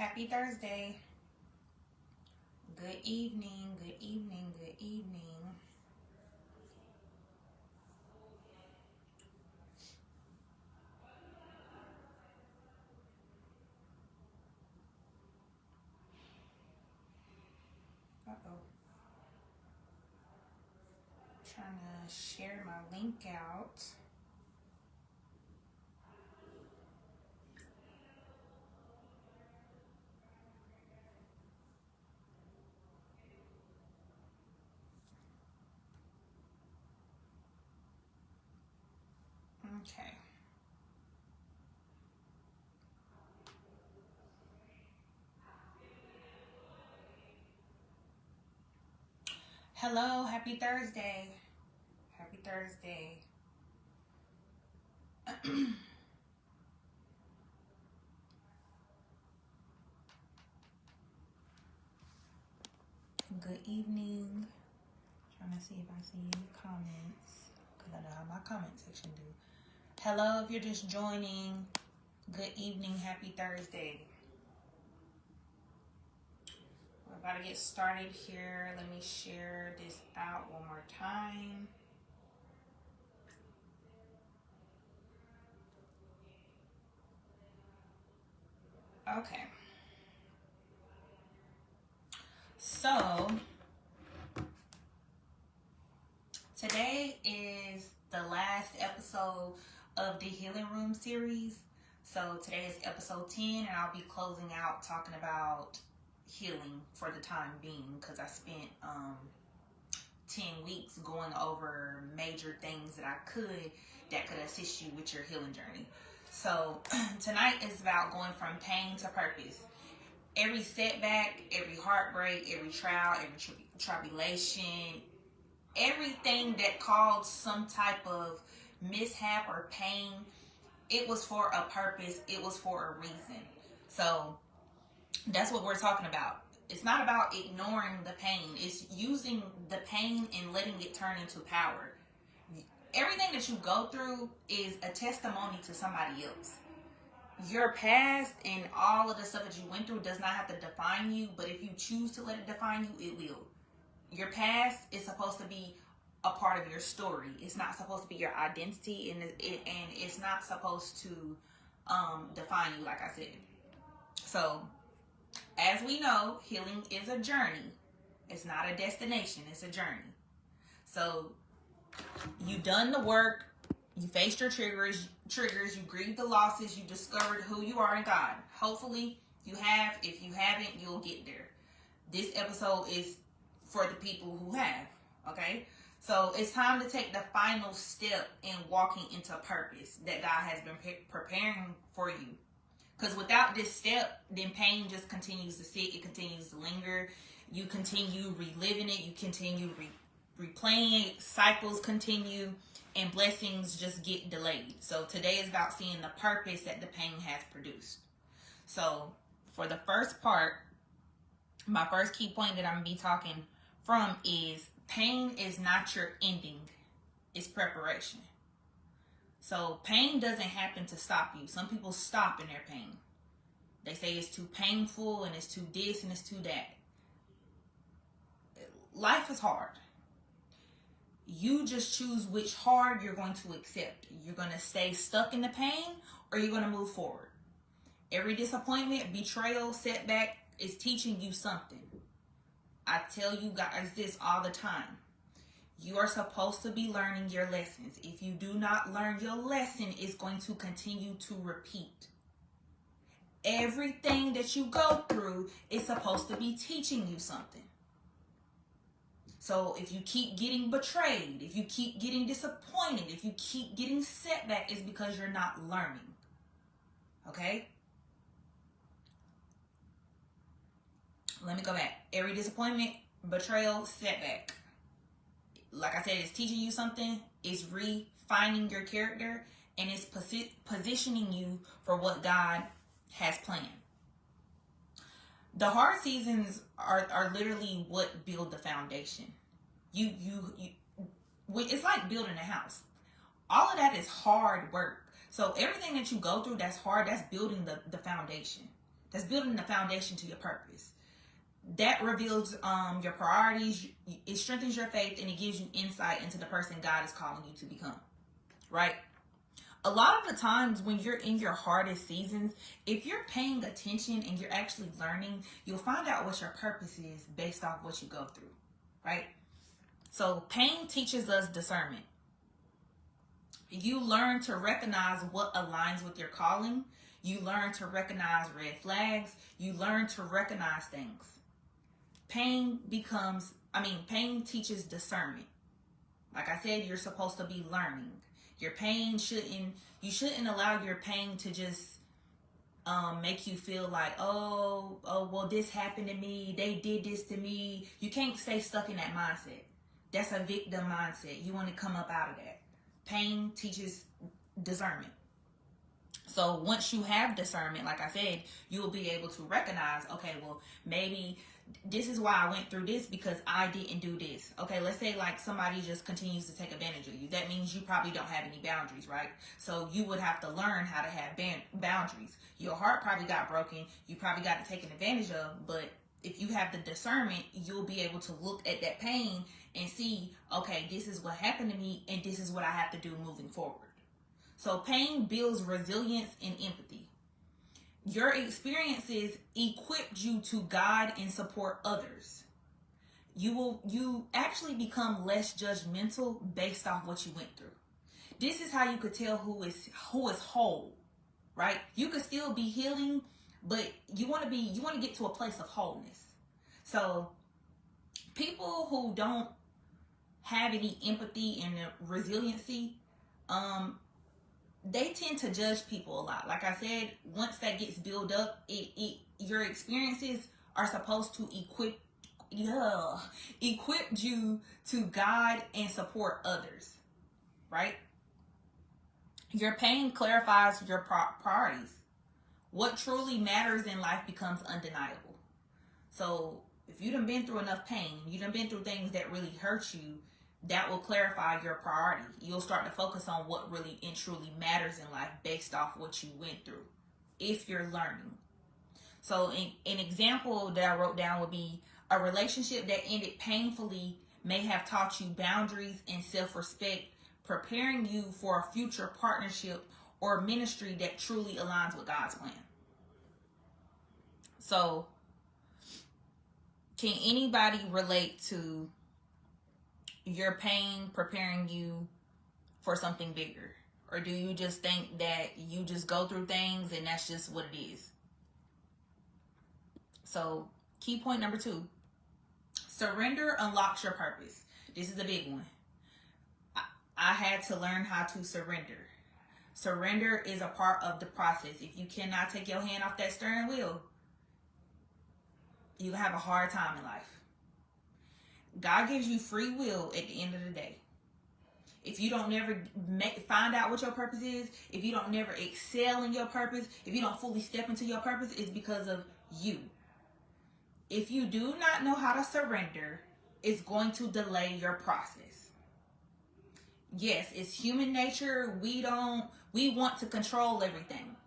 Happy Thursday. Good evening, good evening, good evening. Uh-oh. Trying to share my link out. Okay. Hello, happy Thursday. Happy Thursday. Good evening. Trying to see if I see any comments, because I know how my comment section do. Hello, if you're just joining. Good evening, happy Thursday. We're about to get started here. Let me share this out one more time. Okay. So, today is the last episode of the Healing Room series. So, today is episode 10, and I'll be closing out talking about healing for the time being, because I spent 10 weeks going over major things that could assist you with your healing journey. So, tonight is about going from pain to purpose. Every setback, every heartbreak, every trial, every tribulation, everything that caused some type of mishap or pain, it was for a purpose. It was for a reason. So that's what we're talking about. It's not about ignoring the pain. It's using the pain and letting it turn into power. Everything that you go through is a testimony to somebody else. Your past and all of the stuff that you went through does not have to define you, but if you choose to let it define you, it will. Your past is supposed to be a part of your story. It's not supposed to be your identity, and it's not supposed to define you, like I said. So, as we know, healing is a journey. It's not a destination. It's a journey. So, you've done the work. You faced your triggers, you grieved the losses, you discovered who you are in God. Hopefully you have. If you haven't, you'll get there. This episode is for the people who have, okay? So it's time to take the final step in walking into purpose that God has been preparing for you. Because without this step, then pain just continues to sit, it continues to linger. You continue reliving it, you continue replaying it, cycles continue, and blessings just get delayed. So today is about seeing the purpose that the pain has produced. So for the first part, my first key point that I'm going to be talking from is pain is not your ending. It's preparation. So pain doesn't happen to stop you. Some people stop in their pain. They say it's too painful and it's too this and it's too that. Life is hard. You just choose which hard you're going to accept. You're going to stay stuck in the pain, or you're going to move forward. Every disappointment, betrayal, setback is teaching you something. I tell you guys this all the time. You are supposed to be learning your lessons. If you do not learn your lesson, it's going to continue to repeat. Everything that you go through is supposed to be teaching you something. So if you keep getting betrayed, if you keep getting disappointed, if you keep getting setback, it's because you're not learning. Okay? Let me go back. Every disappointment, betrayal, setback. Like I said, it's teaching you something. It's refining your character. And it's positioning you for what God has planned. The hard seasons are literally what build the foundation. It's like building a house. All of that is hard work. So everything that you go through that's hard, that's building the foundation. That's building the foundation to your purpose. That reveals your priorities. It strengthens your faith, and it gives you insight into the person God is calling you to become, right? A lot of the times when you're in your hardest seasons, if you're paying attention and you're actually learning, you'll find out what your purpose is based off what you go through, right? So pain teaches us discernment. You learn to recognize what aligns with your calling. You learn to recognize red flags. You learn to recognize things. Pain teaches discernment. Like I said, you're supposed to be learning. Your pain you shouldn't allow your pain to just make you feel like, oh, well, this happened to me. They did this to me. You can't stay stuck in that mindset. That's a victim mindset. You want to come up out of that. Pain teaches discernment. So once you have discernment, like I said, you will be able to recognize, okay, well, maybe this is why I went through this because I didn't do this. Okay, let's say like somebody just continues to take advantage of you. That means you probably don't have any boundaries, right? So you would have to learn how to have boundaries. Your heart probably got broken. You probably got taken advantage of. But if you have the discernment, you'll be able to look at that pain and see, okay, this is what happened to me and this is what I have to do moving forward. So pain builds resilience and empathy. Your experiences equipped you to guide and support others. You actually become less judgmental based off what you went through. This is how you could tell who is whole, right? You could still be healing, but you want to get to a place of wholeness. So people who don't have any empathy and resiliency, they tend to judge people a lot. Like I said, once that gets built up, your experiences are supposed to equip you to guide and support others, right? Your pain clarifies your priorities. What truly matters in life becomes undeniable. So if you done been through enough pain, you done been through things that really hurt you, that will clarify your priority. You'll start to focus on what really and truly matters in life based off what you went through, if you're learning. So an example that I wrote down would be a relationship that ended painfully may have taught you boundaries and self-respect, preparing you for a future partnership or ministry that truly aligns with God's plan. So can anybody relate to your pain preparing you for something bigger? Or do you just think that you just go through things and that's just what it is? So key point number 2, surrender unlocks your purpose. This is a big one. I had to learn how to surrender. Surrender is a part of the process. If you cannot take your hand off that steering wheel, you have a hard time in life. God gives you free will at the end of the day. If you don't never find out what your purpose is, if you don't never excel in your purpose, if you don't fully step into your purpose, it's because of you. If you do not know how to surrender, it's going to delay your process. Yes, it's human nature. We want to control everything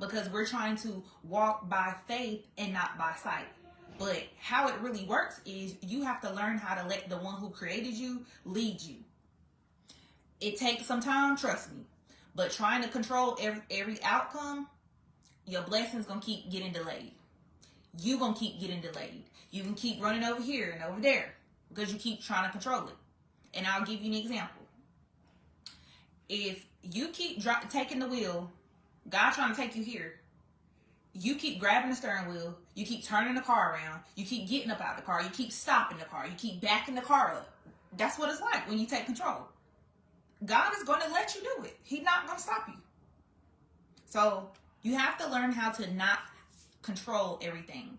because we're trying to walk by faith and not by sight. But how it really works is you have to learn how to let the one who created you lead you. It takes some time, trust me. But trying to control every outcome, your blessing's going to keep getting delayed. You're going to keep getting delayed. You can keep running over here and over there because you keep trying to control it. And I'll give you an example. If you keep taking the wheel, God trying to take you here, you keep grabbing the steering wheel, you keep turning the car around, you keep getting up out of the car, you keep stopping the car, you keep backing the car up. That's what it's like when you take control. God is going to let you do it. He's not going to stop you. So you have to learn how to not control everything.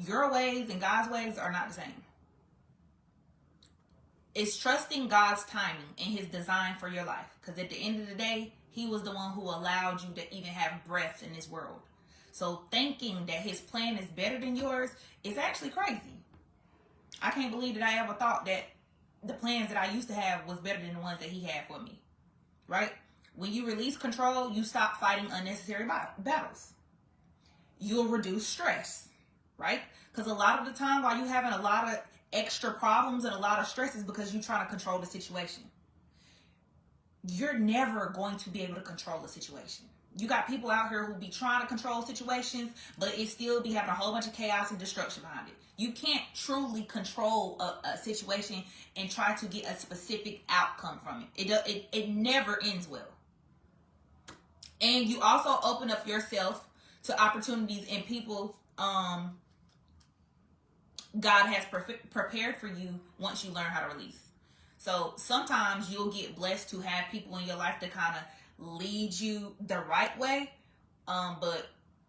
Your ways and God's ways are not the same. It's trusting God's timing and his design for your life. Because at the end of the day, he was the one who allowed you to even have breath in this world. So thinking that his plan is better than yours is actually crazy. I can't believe that I ever thought that the plans that I used to have was better than the ones that he had for me. Right? When you release control, you stop fighting unnecessary battles. you'll reduce stress, right? Because a lot of the time, while you're having a lot of extra problems and a lot of stress, is because you're trying to control the situation. You're never going to be able to control the situation. You got people out here who be trying to control situations, but it still be having a whole bunch of chaos and destruction behind it. You can't truly control a situation and try to get a specific outcome from it. It never ends well. And you also open up yourself to opportunities and people God has prepared for you once you learn how to release. So sometimes you'll get blessed to have people in your life to kind of lead you the right way. But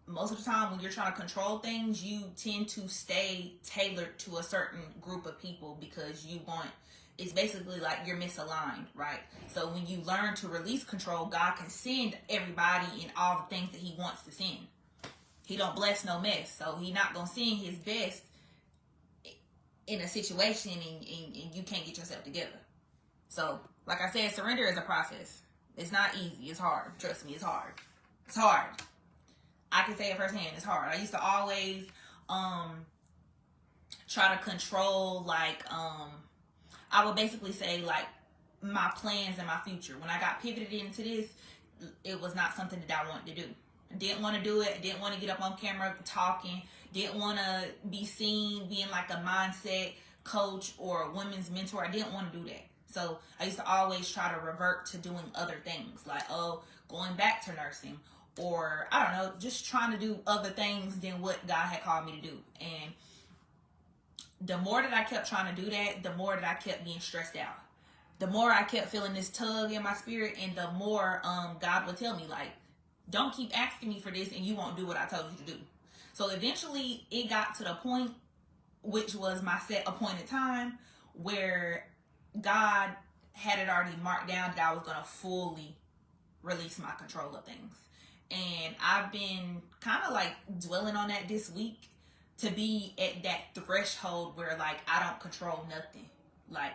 most of the time when you're trying to control things, you tend to stay tailored to a certain group of people because it's basically like you're misaligned, right? So when you learn to release control, God can send everybody and all the things that he wants to send. He don't bless no mess. So he not going to send his best in a situation and you can't get yourself together. So, like I said, surrender is a process. It's not easy. It's hard. Trust me, it's hard. It's hard. I can say it firsthand. It's hard. I used to always try to control, like, I would basically say, like, my plans and my future. When I got pivoted into this, it was not something that I wanted to do. I didn't want to do it. I didn't want to get up on camera talking. Didn't want to be seen being like a mindset coach or a women's mentor. I didn't want to do that. So I used to always try to revert to doing other things, like, going back to nursing, or I don't know, just trying to do other things than what God had called me to do. And the more that I kept trying to do that, the more that I kept being stressed out. The more I kept feeling this tug in my spirit, and the more God would tell me, like, don't keep asking me for this and you won't do what I told you to do. So eventually it got to the point, which was my set appointed time, where God had it already marked down that I was going to fully release my control of things. And I've been kind of like dwelling on that this week, to be at that threshold where, like, I don't control nothing. Like,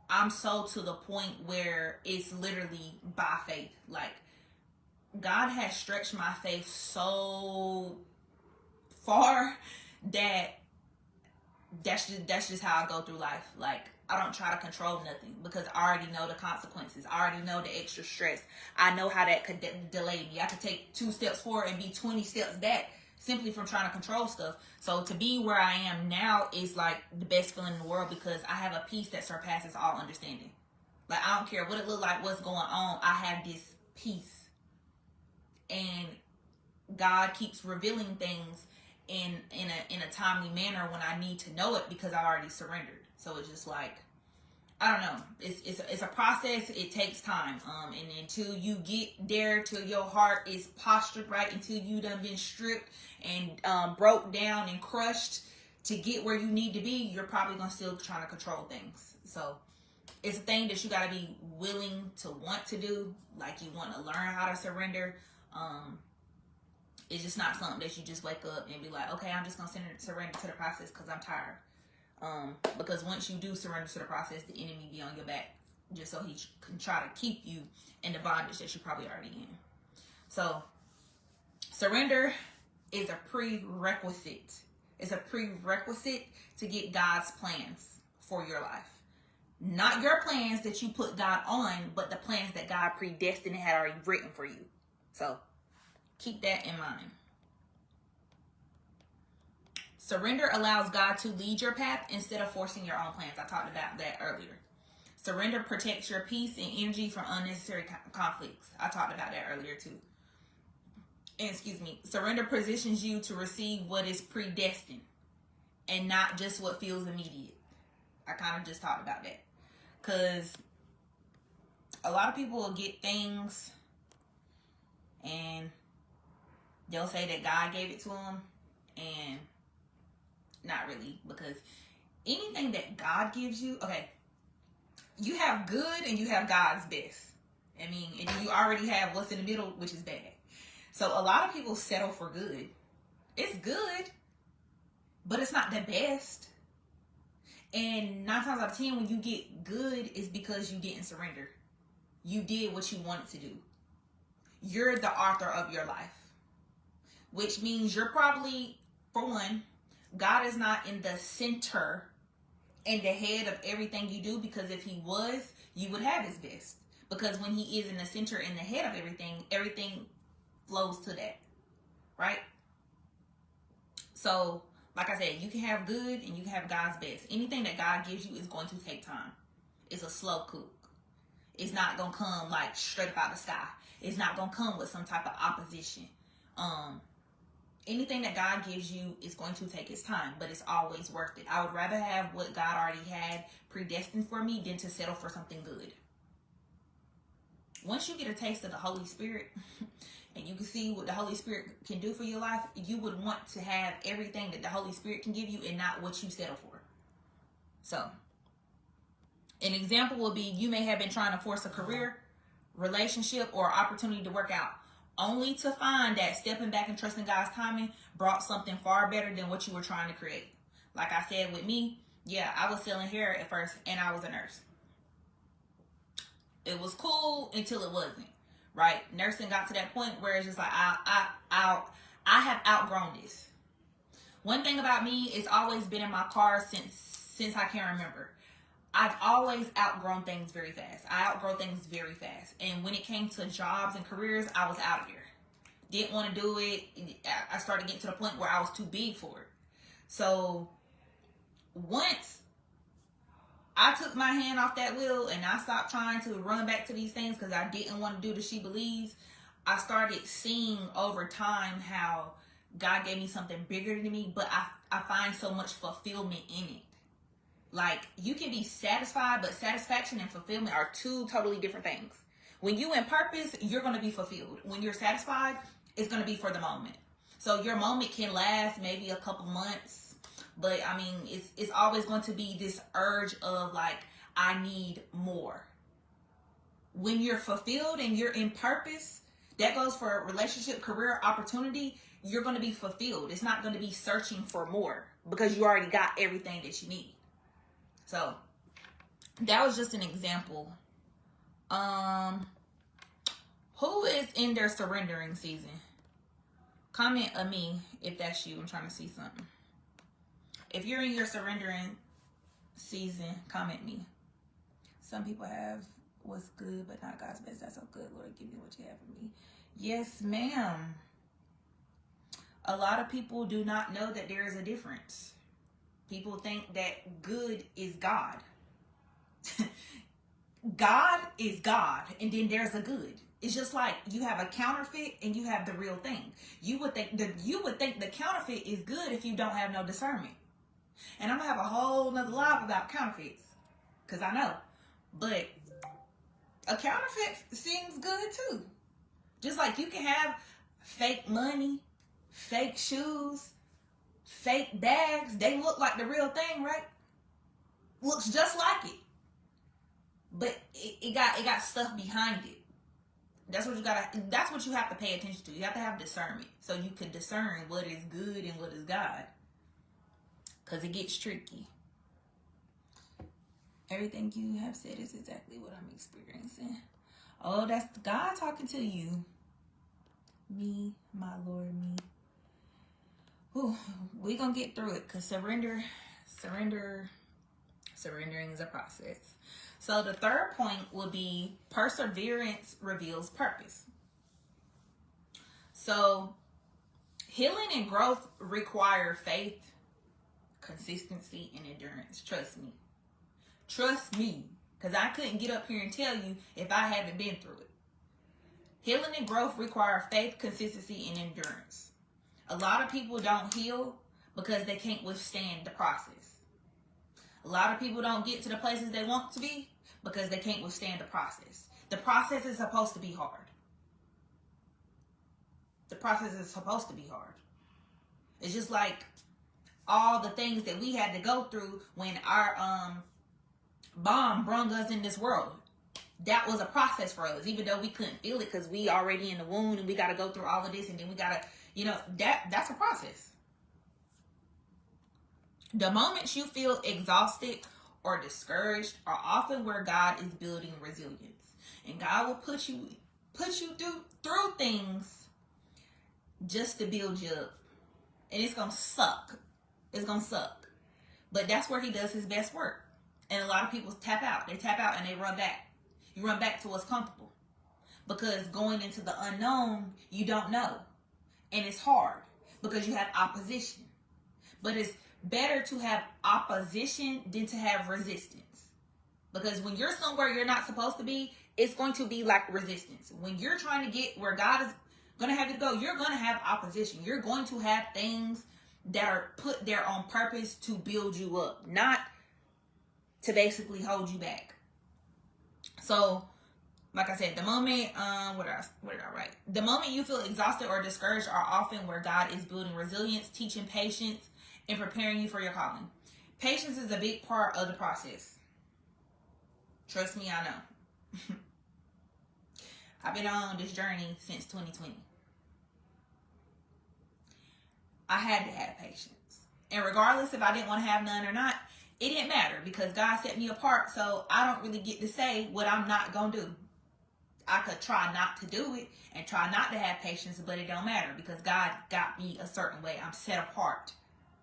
I'm so to the point where it's literally by faith. Like, God has stretched my faith so far that that's just how I go through life. Like, I don't try to control nothing because I already know the consequences. I already know the extra stress. I know how that could delay me. I could take 2 steps forward and be 20 steps back simply from trying to control stuff. So to be where I am now is like the best feeling in the world, because I have a peace that surpasses all understanding. Like, I don't care what it look like, what's going on. I have this peace. And God keeps revealing things in a timely manner when I need to know it, because I already surrendered. So it's just like, I don't know. It's a process. It takes time. And until you get there, till your heart is postured right, until you done been stripped and broke down and crushed to get where you need to be, you're probably gonna still trying to control things. So it's a thing that you gotta be willing to want to do. Like, you want to learn how to surrender. It's just not something that you just wake up and be like, okay, I'm just gonna surrender to the process because I'm tired. Because once you do surrender to the process, the enemy be on your back, just so he can try to keep you in the bondage that you're probably already in. So surrender is a prerequisite. It's a prerequisite to get God's plans for your life. Not your plans that you put God on, but the plans that God predestined and had already written for you. So keep that in mind. Surrender allows God to lead your path instead of forcing your own plans. I talked about that earlier. Surrender protects your peace and energy from unnecessary conflicts. I talked about that earlier too. And surrender positions you to receive what is predestined and not just what feels immediate. I kind of just talked about that. Because a lot of people will get things and they'll say that God gave it to them, and not really, because anything that God gives you, okay, you have good and you have God's best. I mean, and you already have what's in the middle, which is bad. So a lot of people settle for good. It's good, but it's not the best. And 9 times out of 10, when you get good, it's because you didn't surrender. You did what you wanted to do. You're the author of your life. which means you're probably, for one, God is not in the center and the head of everything you do, because if he was, you would have his best. Because when he is in the center and the head of everything, everything flows to that, right? So, like I said, you can have good and you can have God's best. Anything that God gives you is going to take time. It's a slow cook. It's not going to come like straight up out of the sky. It's not going to come with some type of opposition. Anything that God gives you is going to take its time, but it's always worth it. I would rather have what God already had predestined for me than to settle for something good. Once you get a taste of the Holy Spirit and you can see what the Holy Spirit can do for your life, you would want to have everything that the Holy Spirit can give you and not what you settle for. So, an example would be, you may have been trying to force a career, relationship, or opportunity to work out, only to find that stepping back and trusting God's timing brought something far better than what you were trying to create. Like I said with me, yeah, I was selling hair at first and I was a nurse. It was cool until it wasn't, right? Nursing got to that point where it's just like, I have outgrown this. One thing about me, it's always been in my car since I can remember. I've always outgrown things very fast. I outgrow things very fast. And when it came to jobs and careers, I was out of here. Didn't want to do it. I started getting to the point where I was too big for it. So once I took my hand off that wheel and I stopped trying to run back to these things because I didn't want to do the she believes, I started seeing over time how God gave me something bigger than me, but I find so much fulfillment in it. Like, you can be satisfied, but satisfaction and fulfillment are two totally different things. When you in purpose, you're going to be fulfilled. When you're satisfied, it's going to be for the moment. So your moment can last maybe a couple months, but I mean, it's always going to be this urge of like, I need more. When you're fulfilled and you're in purpose, that goes for a relationship, career, opportunity, you're going to be fulfilled. It's not going to be searching for more because you already got everything that you need. So that was just an example. Who is in their surrendering season? Comment a me if that's you. I'm trying to see something. If you're in your surrendering season, comment me. Some people have what's good, but not God's best. That's so good. Lord, give me what you have for me. Yes, ma'am. A lot of people do not know that there is a difference. People think that good is God. God is God, and then there's a good. It's just like you have a counterfeit and you have the real thing. You would think the counterfeit is good if you don't have no discernment. And I'm gonna have a whole nother live about counterfeits, because I know. But a counterfeit seems good too. Just like you can have fake money, fake shoes, fake bags. They look like the real thing, right? Looks just like it. But it got stuff behind it. That's what you have to pay attention to. You have to have discernment so you can discern what is good and what is God. Because it gets tricky. Everything you have said is exactly what I'm experiencing. Oh, that's God talking to you. Me, my Lord, me. Ooh, we're going to get through it, because surrendering is a process. So the third point would be perseverance reveals purpose. So healing and growth require faith, consistency, and endurance. Trust me. Trust me. Because I couldn't get up here and tell you if I haven't been through it. Healing and growth require faith, consistency, and endurance. A lot of people don't heal because they can't withstand the process. A lot of people don't get to the places they want to be because they can't withstand the process. The process is supposed to be hard. The process is supposed to be hard. It's just like all the things that we had to go through when our bomb brung us in this world. That was a process for us, even though we couldn't feel it because we already in the womb and we got to go through all of this, and then we got to, that's a process. The moments you feel exhausted or discouraged are often where God is building resilience. And God will put you through things just to build you up. And it's going to suck. It's going to suck. But that's where he does his best work. And a lot of people tap out. They tap out and they run back. You run back to what's comfortable. Because going into the unknown, you don't know. And it's hard because you have opposition. But it's better to have opposition than to have resistance. Because when you're somewhere you're not supposed to be, it's going to be like resistance. When you're trying to get where God is going to have you to go, you're going to have opposition. You're going to have things that are put there on purpose to build you up, not to basically hold you back. So, like I said, the moment, what did I write? The moment you feel exhausted or discouraged are often where God is building resilience, teaching patience, and preparing you for your calling. Patience is a big part of the process. Trust me, I know. I've been on this journey since 2020. I had to have patience. And regardless if I didn't want to have none or not, it didn't matter because God set me apart, so I don't really get to say what I'm not going to do. I could try not to do it and try not to have patience, but it don't matter because God got me a certain way. I'm set apart.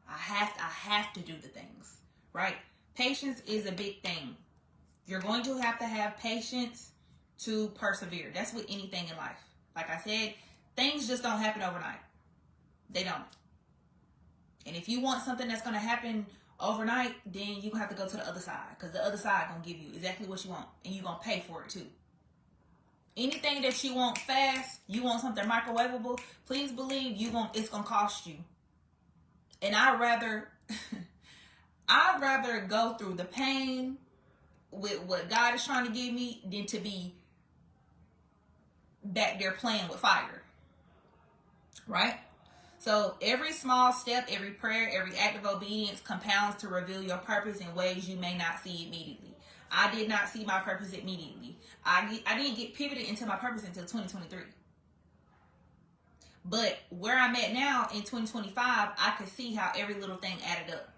I have to do the things, right? Patience is a big thing. You're going to have patience to persevere. That's with anything in life. Like I said, things just don't happen overnight. They don't. And if you want something that's going to happen overnight, then you're going to have to go to the other side. Because the other side going to give you exactly what you want. And you're going to pay for it too. Anything that you want fast, you want something microwavable, please believe it's going to cost you. And I'd rather go through the pain with what God is trying to give me than to be back there playing with fire. Right? So every small step, every prayer, every act of obedience compounds to reveal your purpose in ways you may not see immediately. I did not see my purpose immediately. I didn't get pivoted into my purpose until 2023. But where I'm at now in 2025, I could see how every little thing added up.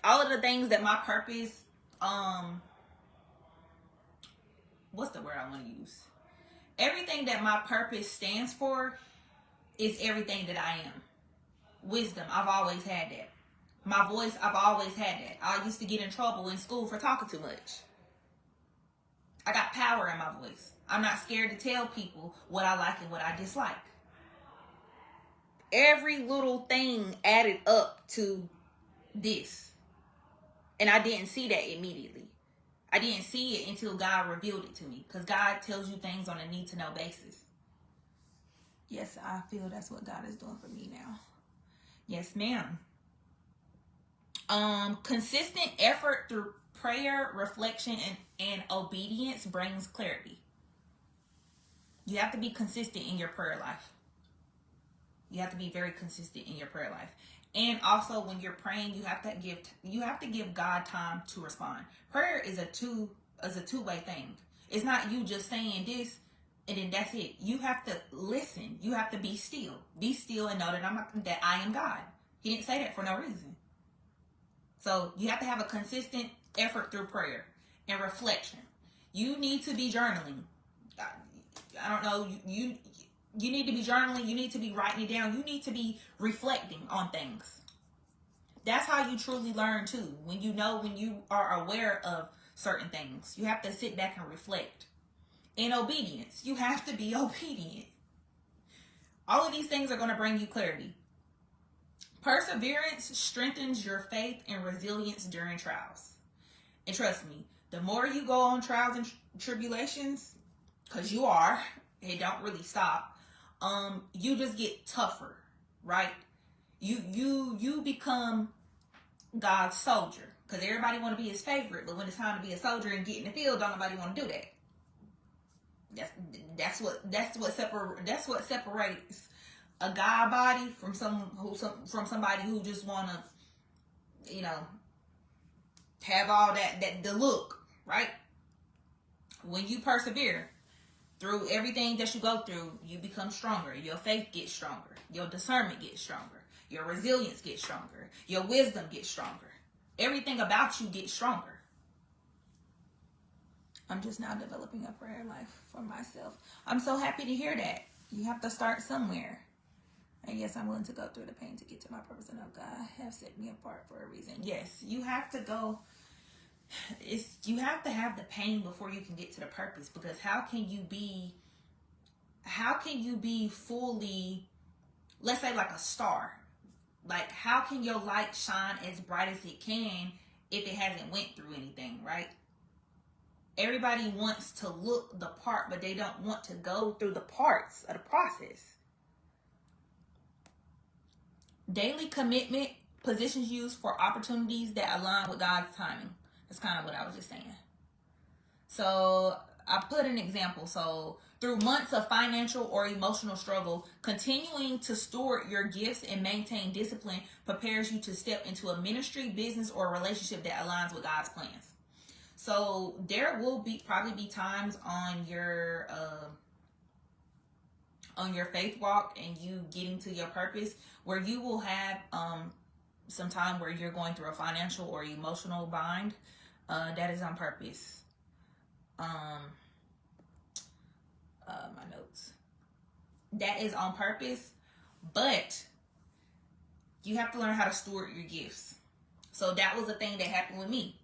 All of the things that my purpose, what's the word I want to use? Everything that my purpose stands for is everything that I am. Wisdom, I've always had that. My voice, I've always had that. I used to get in trouble in school for talking too much. I got power in my voice. I'm not scared to tell people what I like and what I dislike. Every little thing added up to this. And I didn't see that immediately. I didn't see it until God revealed it to me. Because God tells you things on a need-to-know basis. Yes, I feel that's what God is doing for me now. Yes, ma'am. Consistent effort through prayer, reflection, and obedience brings clarity. You have to be consistent in your prayer life. You have to be very consistent in your prayer life. And also when you're praying, you have to give God time to respond. Prayer is a two-way thing. It's not you just saying this and then that's it. You have to listen. You have to be still. Be still and know that I am God. He didn't say that for no reason. So you have to have a consistent effort through prayer and reflection. You need to be journaling. I don't know. You need to be journaling. You need to be writing it down. You need to be reflecting on things. That's how you truly learn too. When you are aware of certain things, you have to sit back and reflect. In obedience, you have to be obedient. All of these things are going to bring you clarity. Perseverance strengthens your faith and resilience during trials. And trust me, the more you go on trials and tribulations, because you are, it don't really stop, you just get tougher, right? You become God's soldier, because everybody want to be his favorite, but when it's time to be a soldier and get in the field, don't nobody want to do that. That's what separates a God body from somebody who just wanna, have all that the look, right? When you persevere through everything that you go through, you become stronger. Your faith gets stronger. Your discernment gets stronger. Your resilience gets stronger. Your wisdom gets stronger. Everything about you gets stronger. I'm just now developing a prayer life for myself. I'm so happy to hear that. You have to start somewhere. And yes, I'm willing to go through the pain to get to my purpose. I know God has set me apart for a reason. Yes, you have to go. You have to have the pain before you can get to the purpose. Because how can you be fully, let's say like a star? Like, how can your light shine as bright as it can if it hasn't went through anything, right? Everybody wants to look the part, but they don't want to go through the parts of the process. Daily commitment positions you for opportunities that align with God's timing. That's kind of what I was just saying. So I put an example. So through months of financial or emotional struggle, continuing to steward your gifts and maintain discipline prepares you to step into a ministry, business, or relationship that aligns with God's plans. So there will probably be times on your faith walk and you getting to your purpose where you will have some time where you're going through a financial or emotional bind. That is on purpose. My notes. That is on purpose, but you have to learn how to steward your gifts. So that was a thing that happened with me.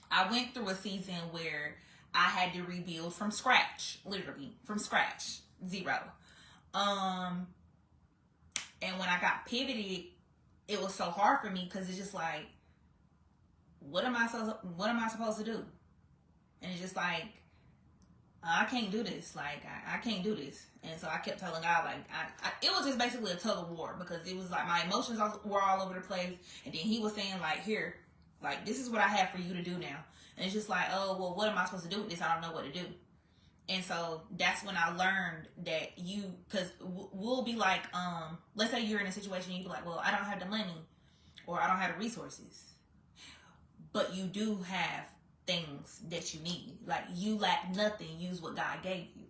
I went through a season where I had to rebuild from scratch, literally from scratch, zero. And when I got pivoted, it was so hard for me because it's just like, what am I supposed to do? And it's just like, I can't do this. Like, I can't do this. And so I kept telling God, like, it was just basically a tug of war because it was like my emotions were all over the place. And then he was saying, like, here, like, this is what I have for you to do now. And it's just like, oh, well, what am I supposed to do with this? I don't know what to do. And so that's when I learned that because we'll be like, let's say you're in a situation, you be like, well, I don't have the money or I don't have the resources. But you do have things that you need. Like, you lack nothing. Use what God gave you.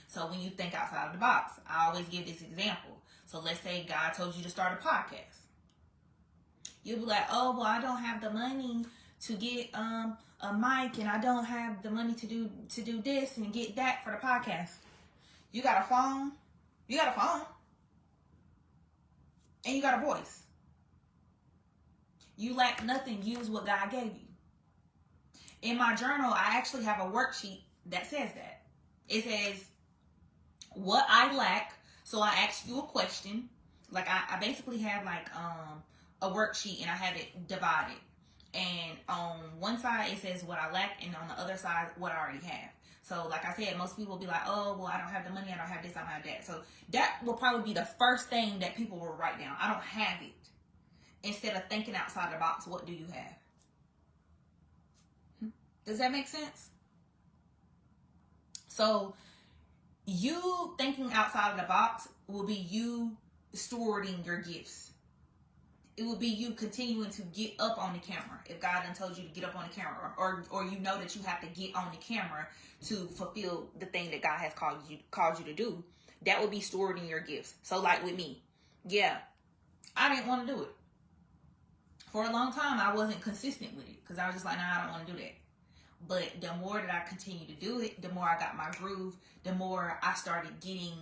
So when you think outside of the box, I always give this example. So let's say God told you to start a podcast. You'll be like, oh, well, I don't have the money to get a mic, and I don't have the money to do this and get that for the podcast. You got a phone. And you got a voice. You lack nothing. Use what God gave you. In my journal, I actually have a worksheet that says that. It says what I lack. So I ask you a question. Like, I basically have like a worksheet and I have it divided. And on one side it says what I lack, and on the other side what I already have. So like I said, most people will be like, oh, well, I don't have the money, I don't have this, I don't have that. So that will probably be the first thing that people will write down. I don't have it. Instead of thinking outside the box, what do you have? Does that make sense? So you thinking outside of the box will be you stewarding your gifts. It will be you continuing to get up on the camera. If God done told you to get up on the camera, or you know that you have to get on the camera to fulfill the thing that God has called you to do, that would be stewarding your gifts. So like with me, yeah, I didn't want to do it. For a long time, I wasn't consistent with it because I was just like, nah, I don't want to do that. But the more that I continued to do it, the more I got my groove, the more I started getting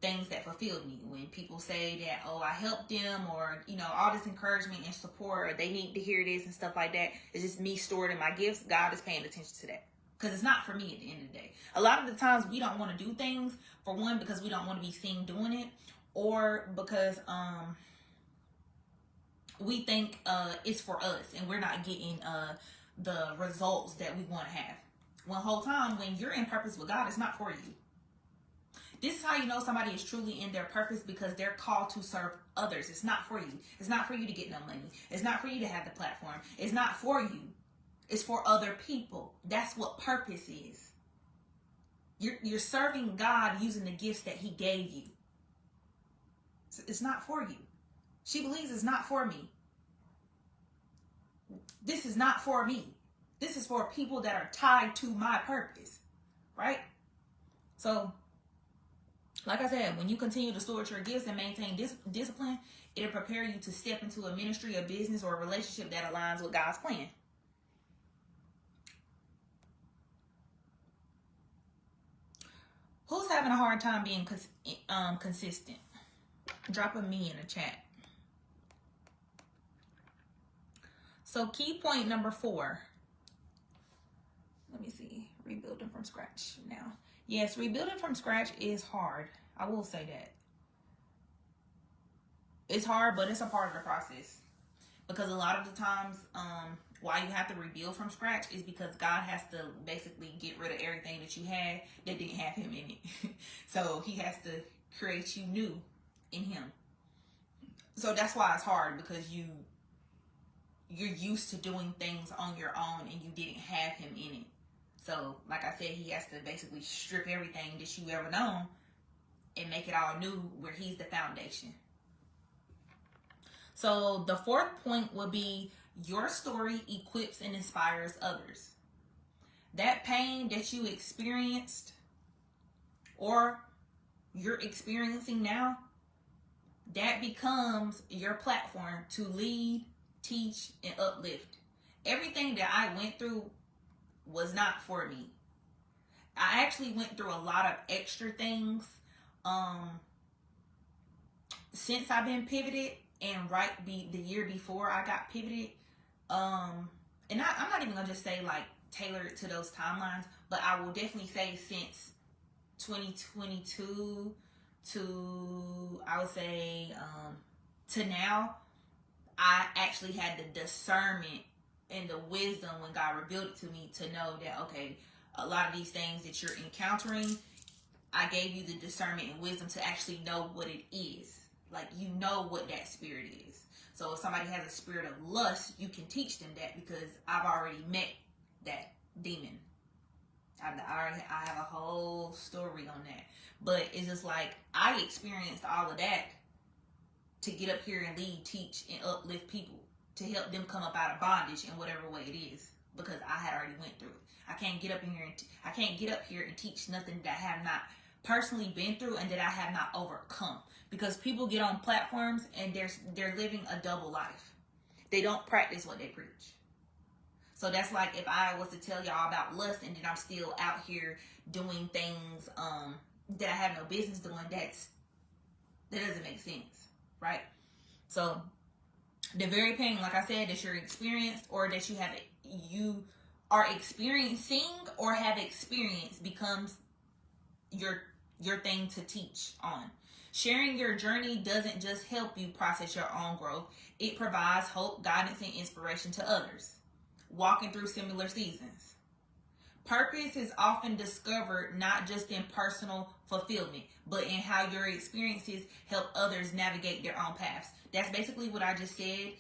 things that fulfilled me. When people say that, oh, I helped them, or, you know, all this encouragement and support, or they need to hear this and stuff like that, it's just me storing my gifts. God is paying attention to that. Because it's not for me at the end of the day. A lot of the times we don't want to do things, for one, because we don't want to be seen doing it, or because we think it's for us and we're not getting the results that we want to have. One whole time, when you're in purpose with God, it's not for you. This is how you know somebody is truly in their purpose, because they're called to serve others. It's not for you. It's not for you to get no money. It's not for you to have the platform. It's not for you. It's for other people. That's what purpose is. You're serving God using the gifts that He gave you. It's not for you. She believes it's not for me. This is not for me. This is for people that are tied to my purpose, right? So, like I said, when you continue to steward your gifts and maintain discipline, it'll prepare you to step into a ministry, a business, or a relationship that aligns with God's plan. Who's having a hard time being consistent? Drop a me in the chat. So key point number 4. Let me see. Rebuilding from scratch now. Yes, rebuilding from scratch is hard. I will say that. It's hard, but it's a part of the process. Because a lot of the times, why you have to rebuild from scratch is because God has to basically get rid of everything that you had that didn't have him in it. So he has to create you new in him. So that's why it's hard, because you're used to doing things on your own and you didn't have him in it. So like I said, he has to basically strip everything that you ever known and make it all new where he's the foundation. So the 4th point will be your story equips and inspires others. That pain that you experienced or you're experiencing now, that becomes your platform to lead, teach, and uplift. Everything that I went through was not for me. I actually went through a lot of extra things since I've been pivoted, and the year before I got pivoted. And I'm not even gonna just say like tailored to those timelines, but I will definitely say since 2022 to, I would say, to now, I actually had the discernment and the wisdom when God revealed it to me to know that, okay, a lot of these things that you're encountering, I gave you the discernment and wisdom to actually know what it is. Like, you know what that spirit is. So if somebody has a spirit of lust, you can teach them that, because I've already met that demon. I have a whole story on that. But it's just like, I experienced all of that to get up here and lead, teach, and uplift people, to help them come up out of bondage in whatever way it is, because I had already went through it. I can't get up here and teach nothing that I have not personally been through and that I have not overcome. Because people get on platforms and they're living a double life. They don't practice what they preach. So that's like if I was to tell y'all about lust and then I'm still out here doing things that I have no business doing, that doesn't make sense, right? So the very pain, like I said, that you're experienced or that you are experiencing or have experienced becomes your thing to teach on. Sharing your journey doesn't just help you process your own growth. It provides hope, guidance, and inspiration to others walking through similar seasons. Purpose is often discovered not just in personal fulfillment, but in how your experiences help others navigate their own paths. That's basically what I just said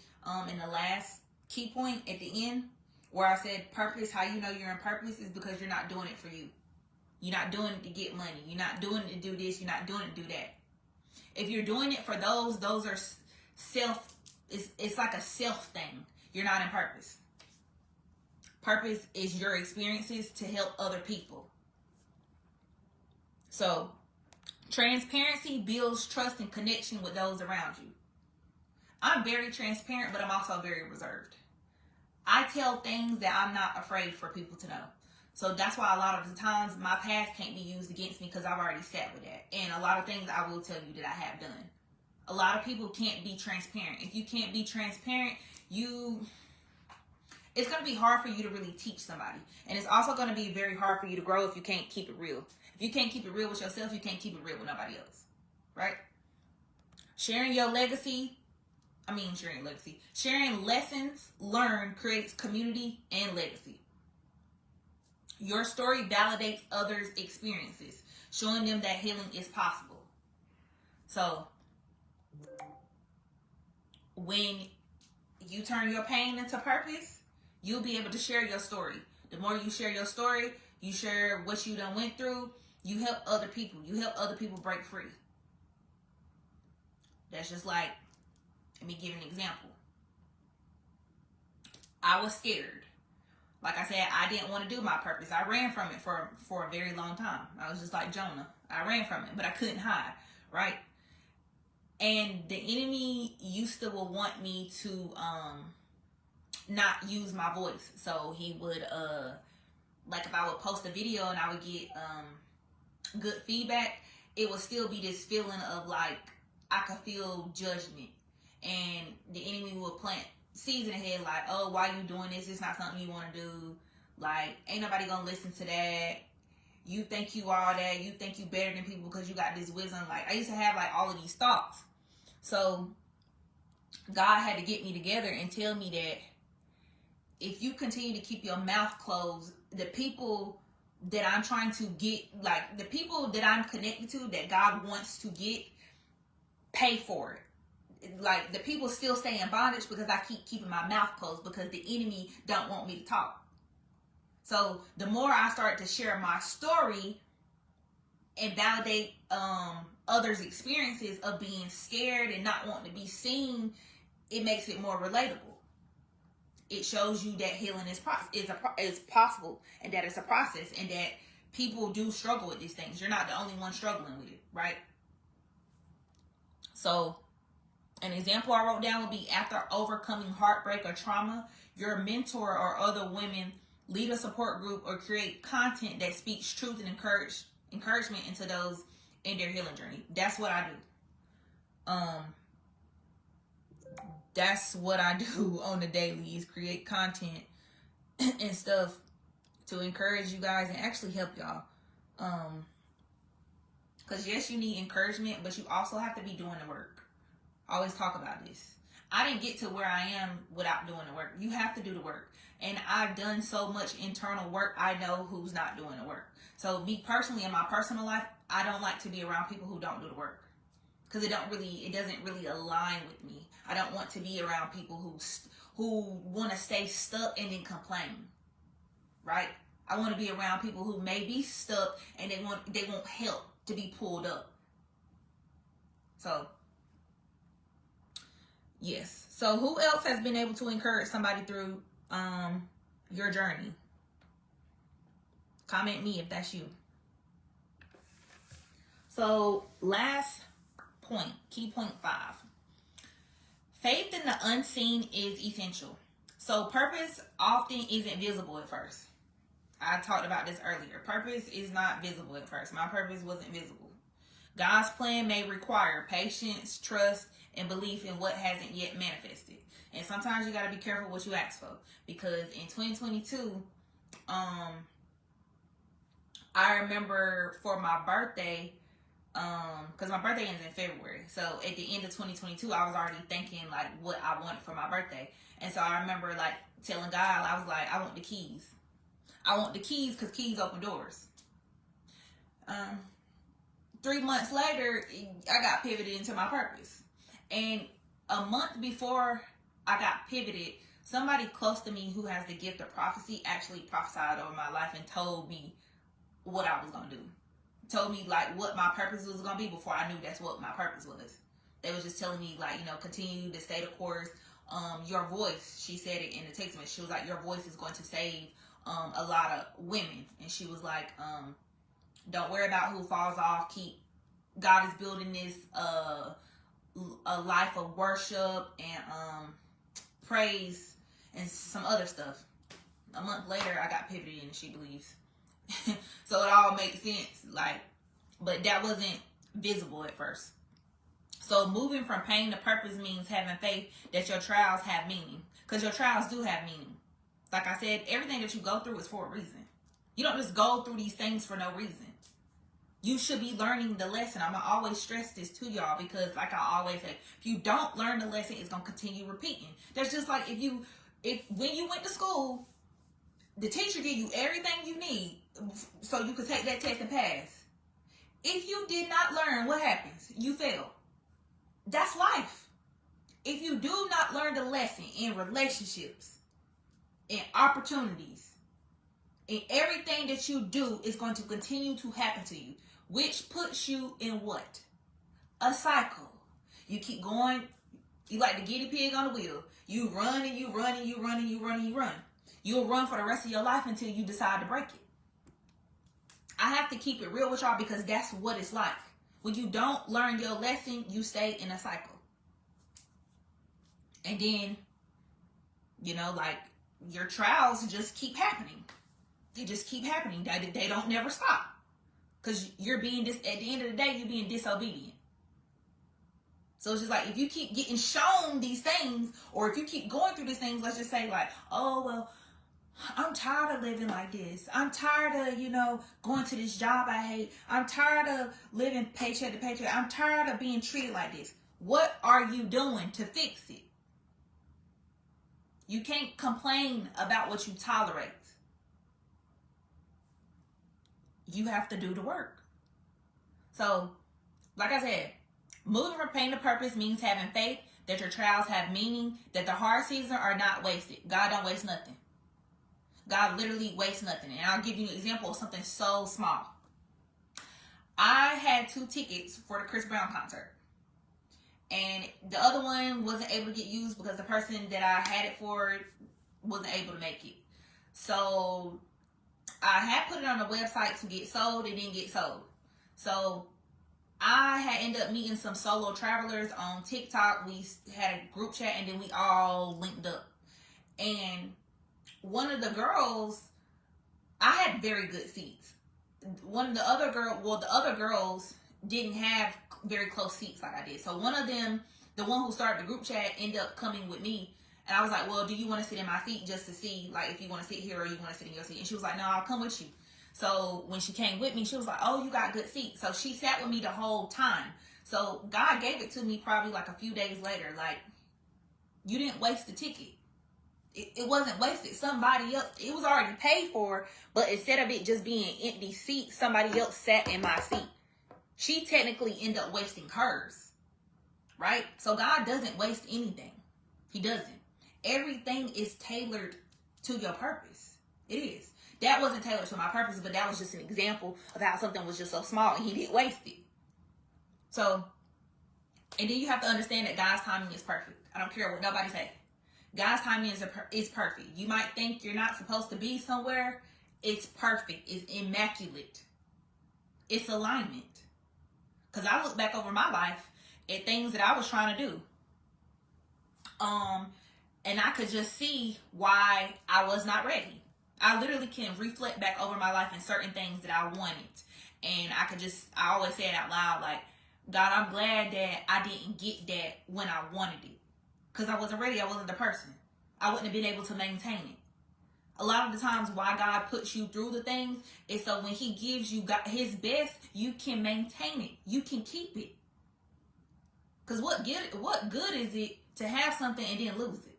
in the last key point at the end, where I said purpose, how you know you're in purpose is because you're not doing it for you. You're not doing it to get money. You're not doing it to do this. You're not doing it to do that. If you're doing it for those are it's like a self thing. You're not in purpose. Purpose is your experiences to help other people. So, transparency builds trust and connection with those around you. I'm very transparent, but I'm also very reserved. I tell things that I'm not afraid for people to know. So that's why a lot of the times my past can't be used against me, because I've already sat with that. And a lot of things I will tell you that I have done. A lot of people can't be transparent. If you can't be transparent, it's going to be hard for you to really teach somebody. And it's also going to be very hard for you to grow if you can't keep it real. If you can't keep it real with yourself, you can't keep it real with nobody else. Right? Sharing lessons learned creates community and legacy. Your story validates others' experiences, showing them that healing is possible. So, when you turn your pain into purpose, you'll be able to share your story. The more you share your story, you share what you done went through, you help other people. You help other people break free. That's just like, let me give an example. I was scared. Like I said, I didn't want to do my purpose. I ran from it for a very long time. I was just like Jonah. I ran from it, but I couldn't hide, right? And the enemy used to want me to not use my voice. So he would, like if I would post a video and I would get good feedback, it would still be this feeling of like, I could feel judgment, and the enemy will plant seeds in the head like, oh, why you doing this? It's not something you want to do. Like, ain't nobody gonna listen to that. You think you all that. You think you better than people because you got this wisdom. Like, I used to have like all of these thoughts. So God had to get me together and tell me that if you continue to keep your mouth closed, the people that I'm trying to get, like the people that I'm connected to that God wants to get, pay for it. Like, the people still stay in bondage because I keep keeping my mouth closed because the enemy don't want me to talk. So the more I start to share my story and validate others' experiences of being scared and not wanting to be seen, it makes it more relatable. It shows you that healing is possible, and that it's a process, and that people do struggle with these things. You're not the only one struggling with it, right? So an example I wrote down would be, after overcoming heartbreak or trauma, your mentor or other women lead a support group or create content that speaks truth and encouragement into those in their healing journey. That's what I do. That's what I do on the daily, is create content and stuff to encourage you guys and actually help y'all. Because yes, you need encouragement, but you also have to be doing the work. I always talk about this. I didn't get to where I am without doing the work. You have to do the work. And I've done so much internal work, I know who's not doing the work. So me personally, in my personal life, I don't like to be around people who don't do the work. Because it doesn't really align with me. I don't want to be around people who want to stay stuck and then complain, right? I want to be around people who may be stuck and they want help to be pulled up. So, yes. So who else has been able to encourage somebody through your journey? Comment me if that's you. So last point, key point 5. Faith in the unseen is essential. So purpose often isn't visible at first. I talked about this earlier. Purpose is not visible at first. My purpose wasn't visible. God's plan may require patience, trust, and belief in what hasn't yet manifested. And sometimes you got to be careful what you ask for. Because in 2022, I remember for my birthday, because my birthday ends in February. So at the end of 2022, I was already thinking like what I wanted for my birthday. And so I remember like telling God, I was like, I want the keys. I want the keys because keys open doors. 3 months later, I got pivoted into my purpose. And a month before I got pivoted, somebody close to me who has the gift of prophecy actually prophesied over my life and told me what I was going to do. Told me like what my purpose was going to be before I knew that's what my purpose was. They was just telling me like, continue to stay the course. Your voice, she said it in the text message. She was like, your voice is going to save a lot of women. And she was like, don't worry about who falls off. God is building this a life of worship and praise and some other stuff. A month later, I got pivoted and she believes. So it all makes sense. But that wasn't visible at first. So moving from pain to purpose means having faith that your trials have meaning. Because your trials do have meaning. Like I said, everything that you go through is for a reason. You don't just go through these things for no reason. You should be learning the lesson. I'm going to always stress this to y'all because like I always say, if you don't learn the lesson, it's going to continue repeating. That's just like when you went to school, the teacher gave you everything you need so you could take that test and pass. If you did not learn, what happens? You fail. That's life. If you do not learn the lesson in relationships, in opportunities, in everything that you do is going to continue to happen to you, which puts you in what? A cycle. You keep going. You like the guinea pig on the wheel. You run and you run and you run and you run and you run. You'll run for the rest of your life until you decide to break it. I have to keep it real with y'all because that's what it's like. When you don't learn your lesson, you stay in a cycle. And then, your trials just keep happening. They just keep happening. They don't never stop. Because at the end of the day, you're being disobedient. So it's just like, if you keep getting shown these things, or if you keep going through these things, let's just say like, oh, well, I'm tired of living like this. I'm tired of, going to this job I hate. I'm tired of living paycheck to paycheck. I'm tired of being treated like this. What are you doing to fix it? You can't complain about what you tolerate. You have to do the work. So, like I said, moving from pain to purpose means having faith that your trials have meaning, that the hard seasons are not wasted. God don't waste nothing. God literally wastes nothing. And I'll give you an example of something so small. I had 2 tickets for the Chris Brown concert. And the other one wasn't able to get used because the person that I had it for wasn't able to make it. So I had put it on the website to get sold. It didn't get sold. So I had ended up meeting some solo travelers on TikTok. We had a group chat and then we all linked up. And one of the girls, I had very good seats. The other girls didn't have very close seats like I did. So one of them, the one who started the group chat, ended up coming with me. And I was like, well, do you want to sit in my seat just to see, like, if you want to sit here or you want to sit in your seat? And she was like, no, I'll come with you. So when she came with me, she was like, oh, you got good seats. So she sat with me the whole time. So God gave it to me probably like a few days later. Like, you didn't waste the ticket. It wasn't wasted. Somebody else, it was already paid for, but instead of it just being an empty seat, somebody else sat in my seat. She technically ended up wasting hers, right? So God doesn't waste anything. He doesn't. Everything is tailored to your purpose. It is. That wasn't tailored to my purpose, but that was just an example of how something was just so small and he didn't waste it. So, and then you have to understand that God's timing is perfect. I don't care what nobody say. God's timing is perfect. You might think you're not supposed to be somewhere. It's perfect. It's immaculate. It's alignment. Because I look back over my life at things that I was trying to do. And I could just see why I was not ready. I literally can reflect back over my life and certain things that I wanted. And I always say it out loud, like, God, I'm glad that I didn't get that when I wanted it. Because I wasn't ready. I wasn't the person. I wouldn't have been able to maintain it. A lot of the times why God puts you through the things is so when he gives you his best, you can maintain it. You can keep it. Because what good is it to have something and then lose it?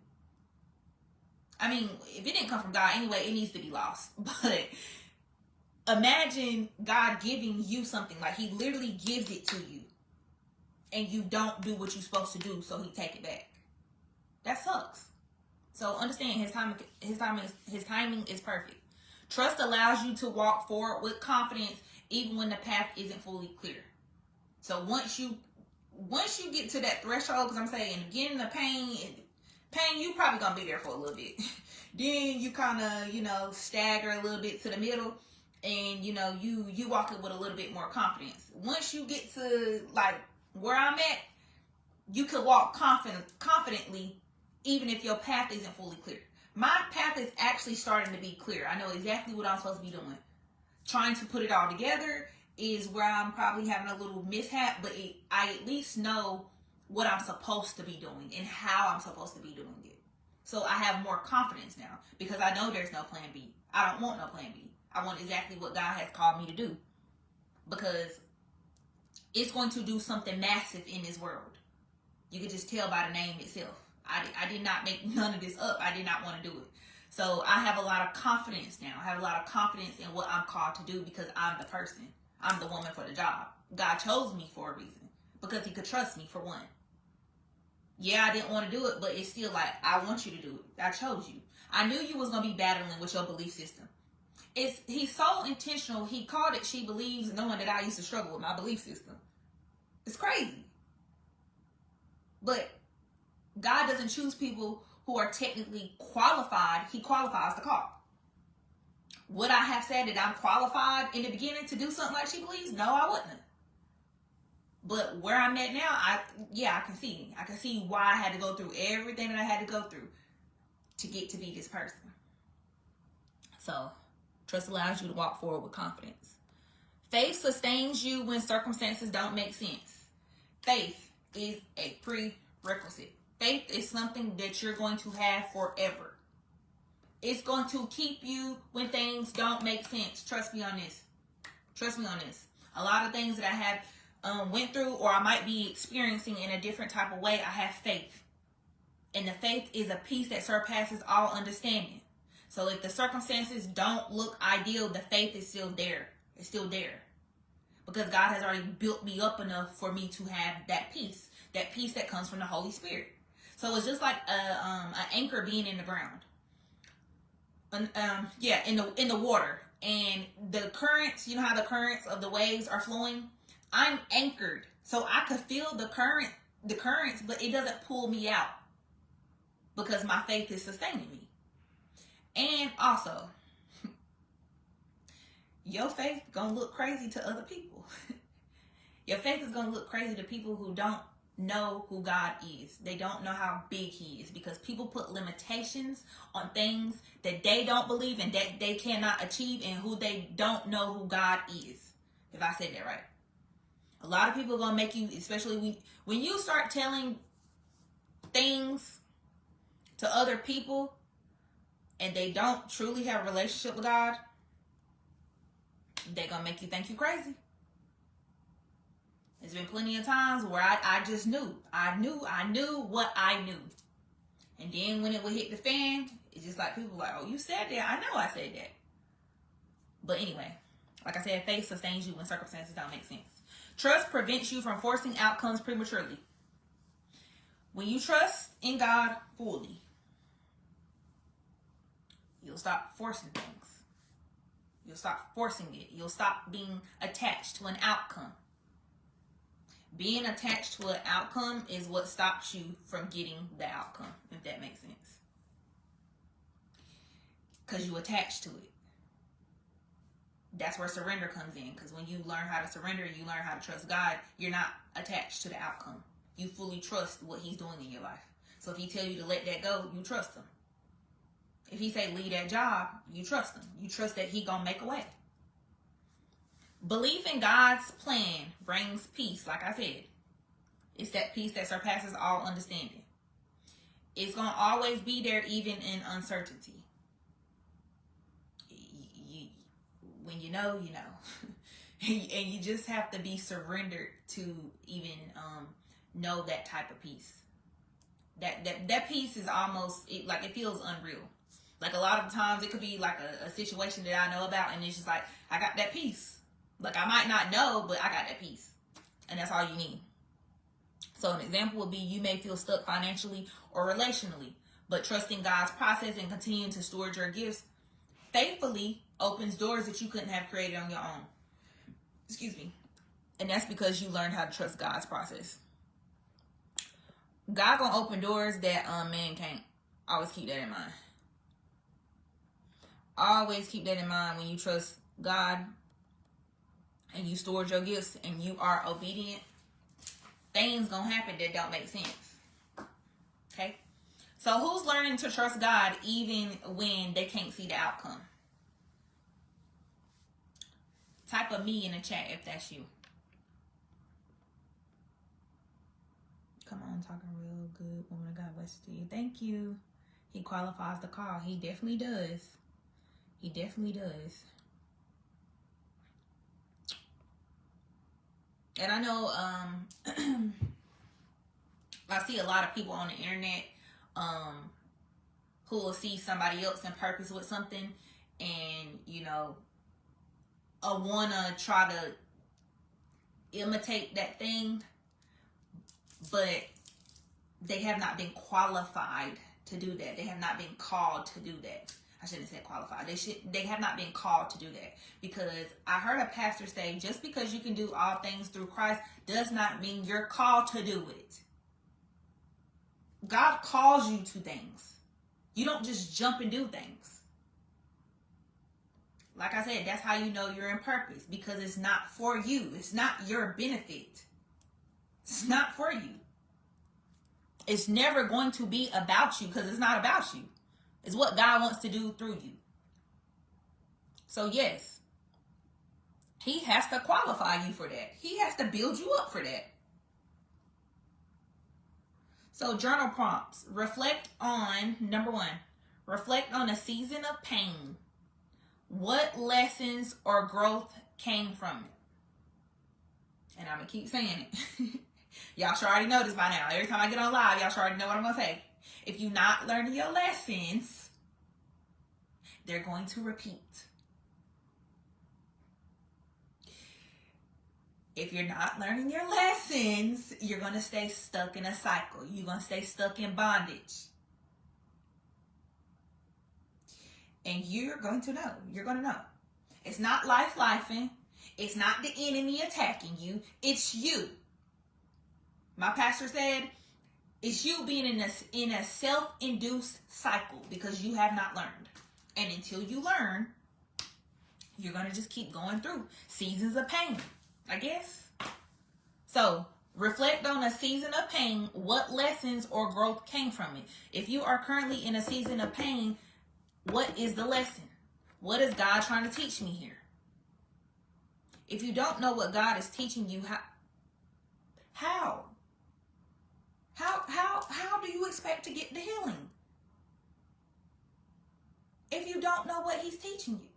I mean, if it didn't come from God anyway, it needs to be lost. But imagine God giving you something, like he literally gives it to you and you don't do what you're supposed to do, so he take it back. That sucks. So understand his timing is perfect. Trust allows you to walk forward with confidence even when the path isn't fully clear. So once you get to that threshold, because I'm saying getting the pain, you probably gonna be there for a little bit. Then you kind of, stagger a little bit to the middle, and you walk it with a little bit more confidence. Once you get to like where I'm at, you could walk confidently even if your path isn't fully clear. My path is actually starting to be clear. I know exactly what I'm supposed to be doing. Trying to put it all together is where I'm probably having a little mishap, but I at least know what I'm supposed to be doing and how I'm supposed to be doing it. So I have more confidence now because I know there's no plan B. I don't want no plan B. I want exactly what God has called me to do, because it's going to do something massive in this world. You can just tell by the name itself. I did not make none of this up. I did not want to do it. So I have a lot of confidence now. I have a lot of confidence in what I'm called to do because I'm the person. I'm the woman for the job. God chose me for a reason, because he could trust me, for one. Yeah, I didn't want to do it, but it's still like, I want you to do it. I chose you. I knew you was going to be battling with your belief system. He's so intentional. He called it She Believes, knowing that I used to struggle with my belief system. It's crazy. But God doesn't choose people who are technically qualified. He qualifies the call. Would I have said that I'm qualified in the beginning to do something like She Believes? No, I wouldn't have. But where I'm at now, I can see. I can see why I had to go through everything that I had to go through to get to be this person. So, trust allows you to walk forward with confidence. Faith sustains you when circumstances don't make sense. Faith is a prerequisite. Faith is something that you're going to have forever. It's going to keep you when things don't make sense. Trust me on this. Trust me on this. A lot of things that I have went through, or I might be experiencing in a different type of way, I have faith. And the faith is a peace that surpasses all understanding. So if the circumstances don't look ideal, the faith is still there. It's still there. Because God has already built me up enough for me to have that peace that comes from the Holy Spirit. So it's just like an anchor being in the ground. In the water. And the currents, you know how the currents of the waves are flowing? I'm anchored. So I could feel the currents, but it doesn't pull me out. Because my faith is sustaining me. And also, your faith gonna look crazy to other people. Your faith is gonna look crazy to people who don't know who God is. They don't know how big He is, because people put limitations on things that they don't believe and that they cannot achieve, and who they don't know who God is. If I said that right. A lot of people are gonna make you, especially when you start telling things to other people and they don't truly have a relationship with God, they're gonna make you think you crazy. There's been plenty of times where I just knew. I knew what I knew. And then when it would hit the fan, it's just like people like, oh, you said that. I know I said that. But anyway, like I said, faith sustains you when circumstances don't make sense. Trust prevents you from forcing outcomes prematurely. When you trust in God fully, you'll stop forcing things. You'll stop forcing it. You'll stop being attached to an outcome. Being attached to an outcome is what stops you from getting the outcome, if that makes sense. Because you attach to it. That's where surrender comes in. Because when you learn how to surrender, you learn how to trust God, you're not attached to the outcome. You fully trust what He's doing in your life. So if He tell you to let that go, you trust Him. If He say leave that job, you trust Him. You trust that He gonna make a way. Belief in God's plan brings peace, like I said. It's that peace that surpasses all understanding. It's going to always be there even in uncertainty. When you know, you know. And you just have to be surrendered to even know that type of peace. That peace is almost, it feels unreal. Like a lot of times it could be like a situation that I know about, and it's just like, I got that peace. Like, I might not know, but I got that peace. And that's all you need. So an example would be, you may feel stuck financially or relationally, but trusting God's process and continuing to steward your gifts faithfully opens doors that you couldn't have created on your own. Excuse me. And that's because you learned how to trust God's process. God gonna open doors that man can't. Always keep that in mind. Always keep that in mind when you trust God and you steward your gifts and you are obedient. Things gonna happen that don't make sense. Okay? So who's learning to trust God even when they can't see the outcome? Type a me in the chat if that's you. Come on, talking real good, woman of God. Bless you. Thank you. He qualifies the call. He definitely does. He definitely does. And I know I see a lot of people on the internet who will see somebody else in purpose with something and, you know, wanna try to imitate that thing, but they have not been qualified to do that. They have not been called to do that. I shouldn't say qualified. They have not been called to do that. Because I heard a pastor say, just because you can do all things through Christ does not mean you're called to do it. God calls you to things. You don't just jump and do things. Like I said, that's how you know you're in purpose. Because it's not for you. It's not your benefit. It's not for you. It's never going to be about you, because it's not about you. It's what God wants to do through you. So yes, He has to qualify you for that. He has to build you up for that. So journal prompts. Reflect on, number one, reflect on a season of pain. What lessons or growth came from it? And I'm going to keep saying it. Y'all should already know this by now. Every time I get on live, y'all should already know what I'm going to say. If you're not learning your lessons, they're going to repeat. If you're not learning your lessons, you're going to stay stuck in a cycle. You're going to stay stuck in bondage. And you're going to know. You're going to know. It's not life-lifing. It's not the enemy attacking you. It's you. My pastor said, it's you being in a self-induced cycle because you have not learned. And until you learn, you're going to just keep going through seasons of pain, I guess. So, reflect on a season of pain. What lessons or growth came from it? If you are currently in a season of pain, what is the lesson? What is God trying to teach me here? If you don't know what God is teaching you, how do you expect to get the healing if you don't know what he's teaching you?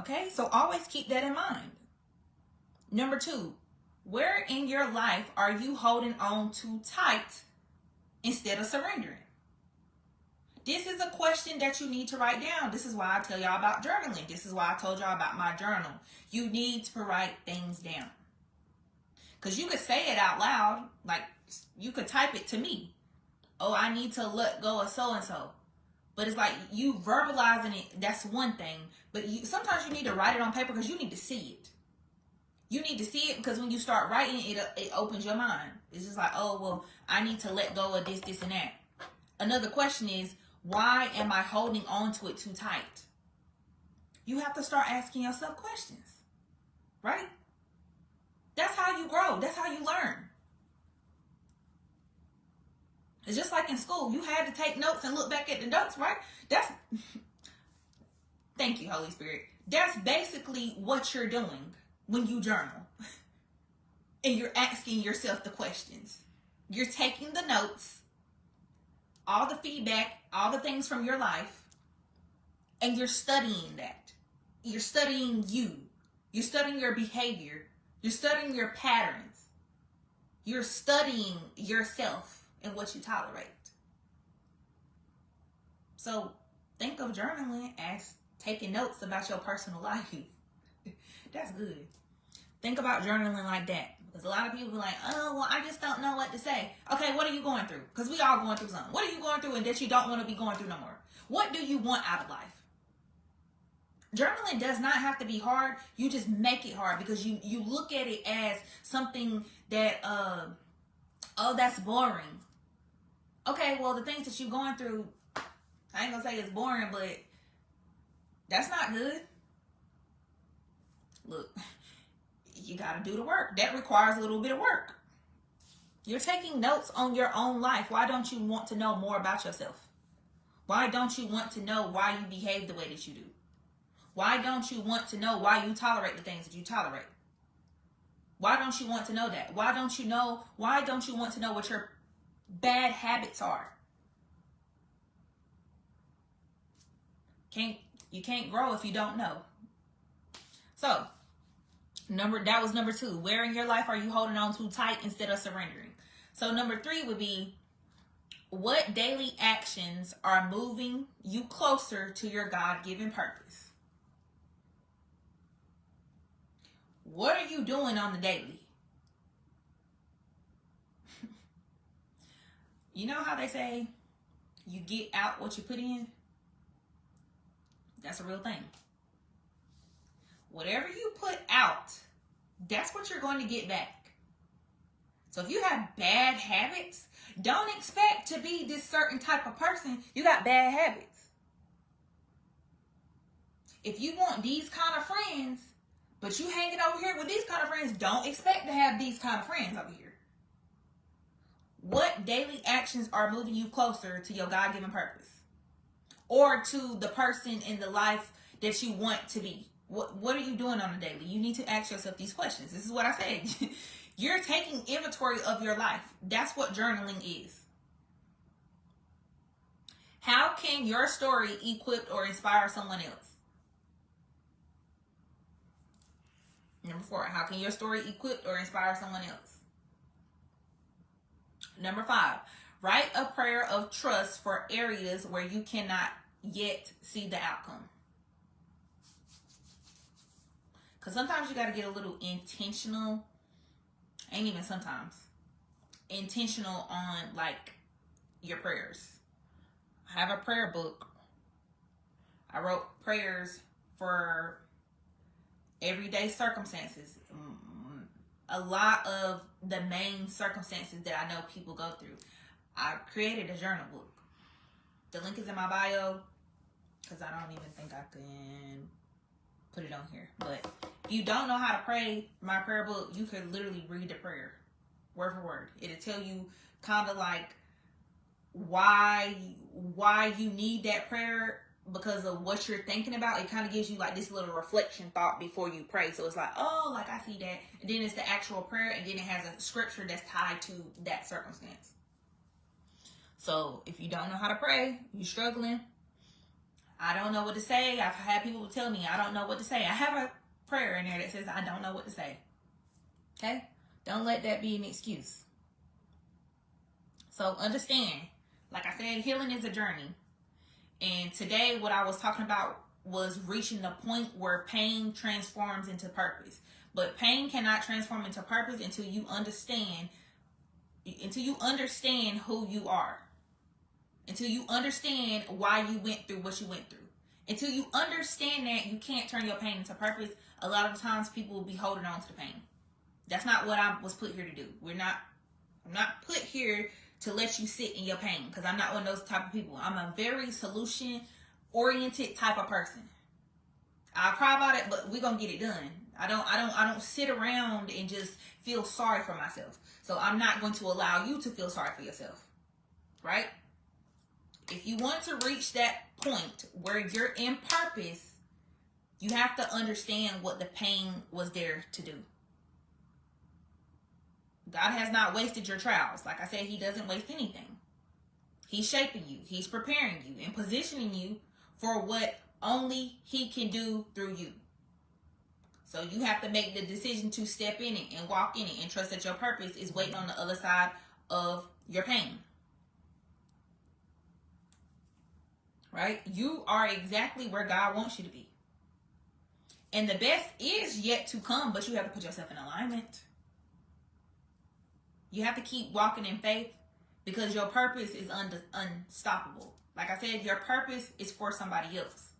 Okay, so always keep that in mind. Number two, where in your life are you holding on too tight instead of surrendering? This is a question that you need to write down. This is why I tell y'all about journaling. This is why I told y'all about my journal. You need to write things down. Because you could say it out loud. Like, you could type it to me. Oh, I need to let go of so-and-so. But it's like you verbalizing it, that's one thing. But sometimes you need to write it on paper because you need to see it. You need to see it because when you start writing it opens your mind. It's just like, oh, well, I need to let go of this, this, and that. Another question is, why am I holding on to it too tight? You have to start asking yourself questions, right? That's how you grow. That's how you learn. It's just like in school. You had to take notes and look back at the notes, right? Thank you, Holy Spirit. That's basically what you're doing when you journal. And you're asking yourself the questions. You're taking the notes, all the feedback, all the things from your life, and you're studying that. You're studying you. You're studying your behavior. You're studying your patterns. You're studying yourself and what you tolerate. So think of journaling as taking notes about your personal life. That's good. Think about journaling like that. Because a lot of people be like, oh, well, I just don't know what to say. Okay, what are you going through? Because we all going through something. What are you going through and that you don't want to be going through no more? What do you want out of life? Journaling does not have to be hard. You just make it hard because you look at it as something that, oh, that's boring. Okay, well, the things that you're going through, I ain't going to say it's boring, but that's not good. Look, you got to do the work. That requires a little bit of work. You're taking notes on your own life. Why don't you want to know more about yourself? Why don't you want to know why you behave the way that you do? Why don't you want to know why you tolerate the things that you tolerate? Why don't you want to know that? Why don't you want to know what your bad habits are? You can't grow if you don't know. So, that was number two. Where in your life are you holding on too tight instead of surrendering? So number three would be, what daily actions are moving you closer to your God-given purpose? What are you doing on the daily? You know how they say you get out what you put in? That's a real thing. Whatever you put out, that's what you're going to get back. So if you have bad habits, don't expect to be this certain type of person. You got bad habits. If you want these kind of friends, but you hanging over here with these kind of friends, don't expect to have these kind of friends over here. What daily actions are moving you closer to your God-given purpose? Or to the person in the life that you want to be? What are you doing on a daily? You need to ask yourself these questions. This is what I said. You're taking inventory of your life. That's what journaling is. How can your story equip or inspire someone else? Number 4, how can your story equip or inspire someone else? Number 5, write a prayer of trust for areas where you cannot yet see the outcome. Because sometimes you got to get a little intentional. Ain't even sometimes. Intentional on like your prayers. I have a prayer book. I wrote prayers for everyday circumstances. A lot of the main circumstances that I know people go through. I created a journal book. The link is in my bio, because I don't even think I can put it on here. But if you don't know how to pray, my prayer book, you could literally read the prayer word for word. It'll tell you kind of like why you need that prayer, because of what you're thinking about. It kind of gives you like this little reflection thought before you pray. So it's like, oh, like I see that. And then it's the actual prayer, and then it has a scripture that's tied to that circumstance. So if you don't know how to pray, you're struggling, I don't know what to say. I've had people tell me I don't know what to say. I have a prayer in there that says I don't know what to say. Okay? Don't let that be an excuse. So understand, like I said, healing is a journey. And today what I was talking about was reaching the point where pain transforms into purpose. But pain cannot transform into purpose until you understand who you are. Until you understand why you went through what you went through. Until you understand that you can't turn your pain into purpose, a lot of times people will be holding on to the pain. That's not what I was put here to do. I'm not put here to let you sit in your pain, because I'm not one of those type of people. I'm a very solution-oriented type of person. I'll cry about it, but we're gonna get it done. I don't sit around and just feel sorry for myself. So I'm not going to allow you to feel sorry for yourself. Right? If you want to reach that point where you're in purpose, you have to understand what the pain was there to do. God has not wasted your trials. Like I said, he doesn't waste anything. He's shaping you. He's preparing you and positioning you for what only he can do through you. So you have to make the decision to step in it and walk in it and trust that your purpose is waiting on the other side of your pain. Right? You are exactly where God wants you to be. And the best is yet to come, but you have to put yourself in alignment. You have to keep walking in faith, because your purpose is unstoppable. Like I said, your purpose is for somebody else.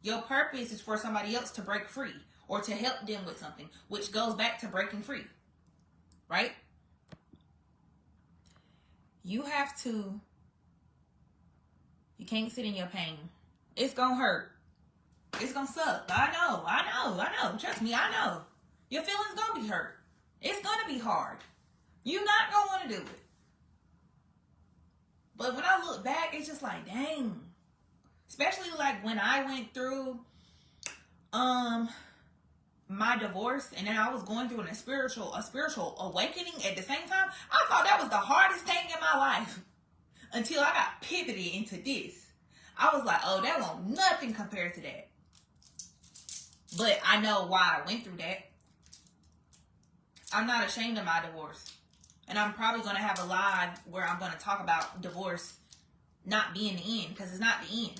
Your purpose is for somebody else to break free or to help them with something, which goes back to breaking free. Right? You can't sit in your pain. It's gonna hurt. It's gonna suck. I know. Trust me, I know. Your feelings gonna be hurt. It's gonna be hard. You're not gonna want to do it. But when I look back, it's just like, dang. Especially like when I went through my divorce, and then I was going through a spiritual awakening at the same time. I thought that was the hardest thing in my life, until I got pivoted into this. I was like, oh, that won't nothing compared to that. But I know why I went through that. I'm not ashamed of my divorce. And I'm probably going to have a live where I'm going to talk about divorce not being the end, because it's not the end.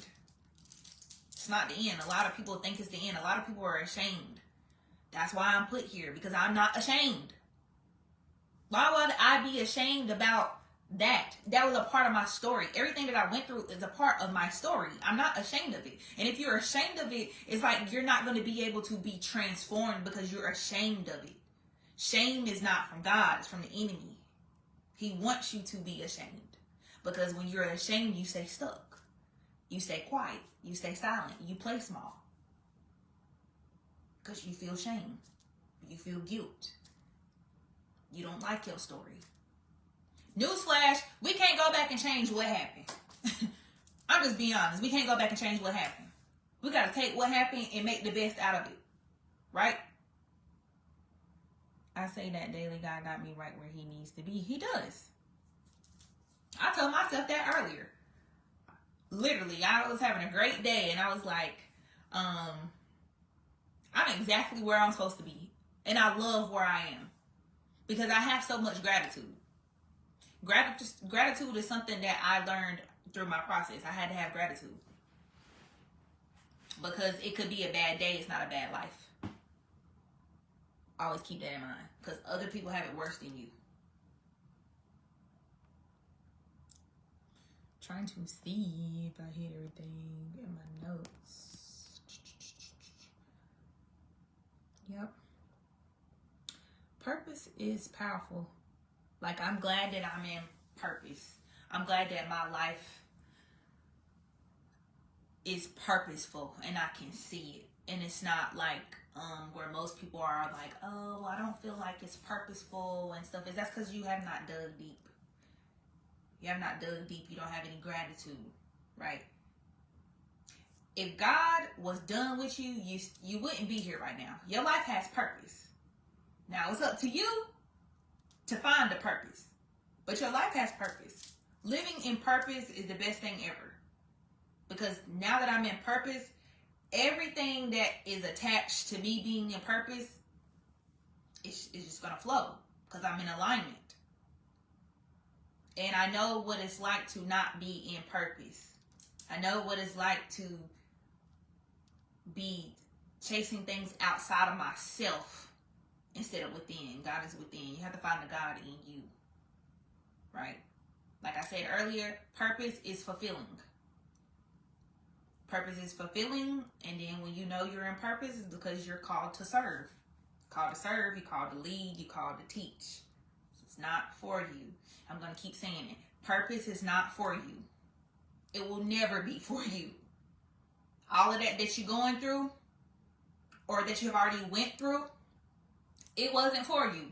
It's not the end. A lot of people think it's the end. A lot of people are ashamed. That's why I'm put here, because I'm not ashamed. Why would I be ashamed about that? That was a part of my story. Everything that I went through is a part of my story. I'm not ashamed of it. And if you're ashamed of it, it's like you're not going to be able to be transformed because you're ashamed of it. Shame is not from God. It's from the enemy. He wants you to be ashamed, because when you're ashamed, you stay stuck. You stay quiet. You stay silent. You play small, because you feel shame. You feel guilt. You don't like your story. Newsflash, we can't go back and change what happened. I'm just being honest. We can't go back and change what happened. We got to take what happened and make the best out of it. Right? I say that daily. God got me right where he needs to be. He does. I told myself that earlier. Literally, I was having a great day and I was like, I'm exactly where I'm supposed to be. And I love where I am because I have so much gratitude. Gratitude is something that I learned through my process. I had to have gratitude because it could be a bad day. It's not a bad life. Always keep that in mind because other people have it worse than you. Trying to see if I hit everything in my notes. Yep. Purpose is powerful. Like, I'm glad that I'm in purpose. I'm glad that my life is purposeful and I can see it. And it's not like where most people are like, oh, I don't feel like it's purposeful and stuff. Is that's because you have not dug deep. You have not dug deep. You don't have any gratitude, right? If God was done with you, you wouldn't be here right now. Your life has purpose. Now, it's up to you to find the purpose. But your life has purpose. Living in purpose is the best thing ever. Because now that I'm in purpose, everything that is attached to me being in purpose is just going to flow. Because I'm in alignment. And I know what it's like to not be in purpose. I know what it's like to be chasing things outside of myself instead of within. God is within. You have to find the God in you. Right? Like I said earlier, purpose is fulfilling. Purpose is fulfilling. And then when you know you're in purpose, it's because you're called to serve. Called to serve, you're called to lead, you're called to teach. It's not for you. I'm going to keep saying it. Purpose is not for you. It will never be for you. All of that you're going through or that you've already went through, it wasn't for you.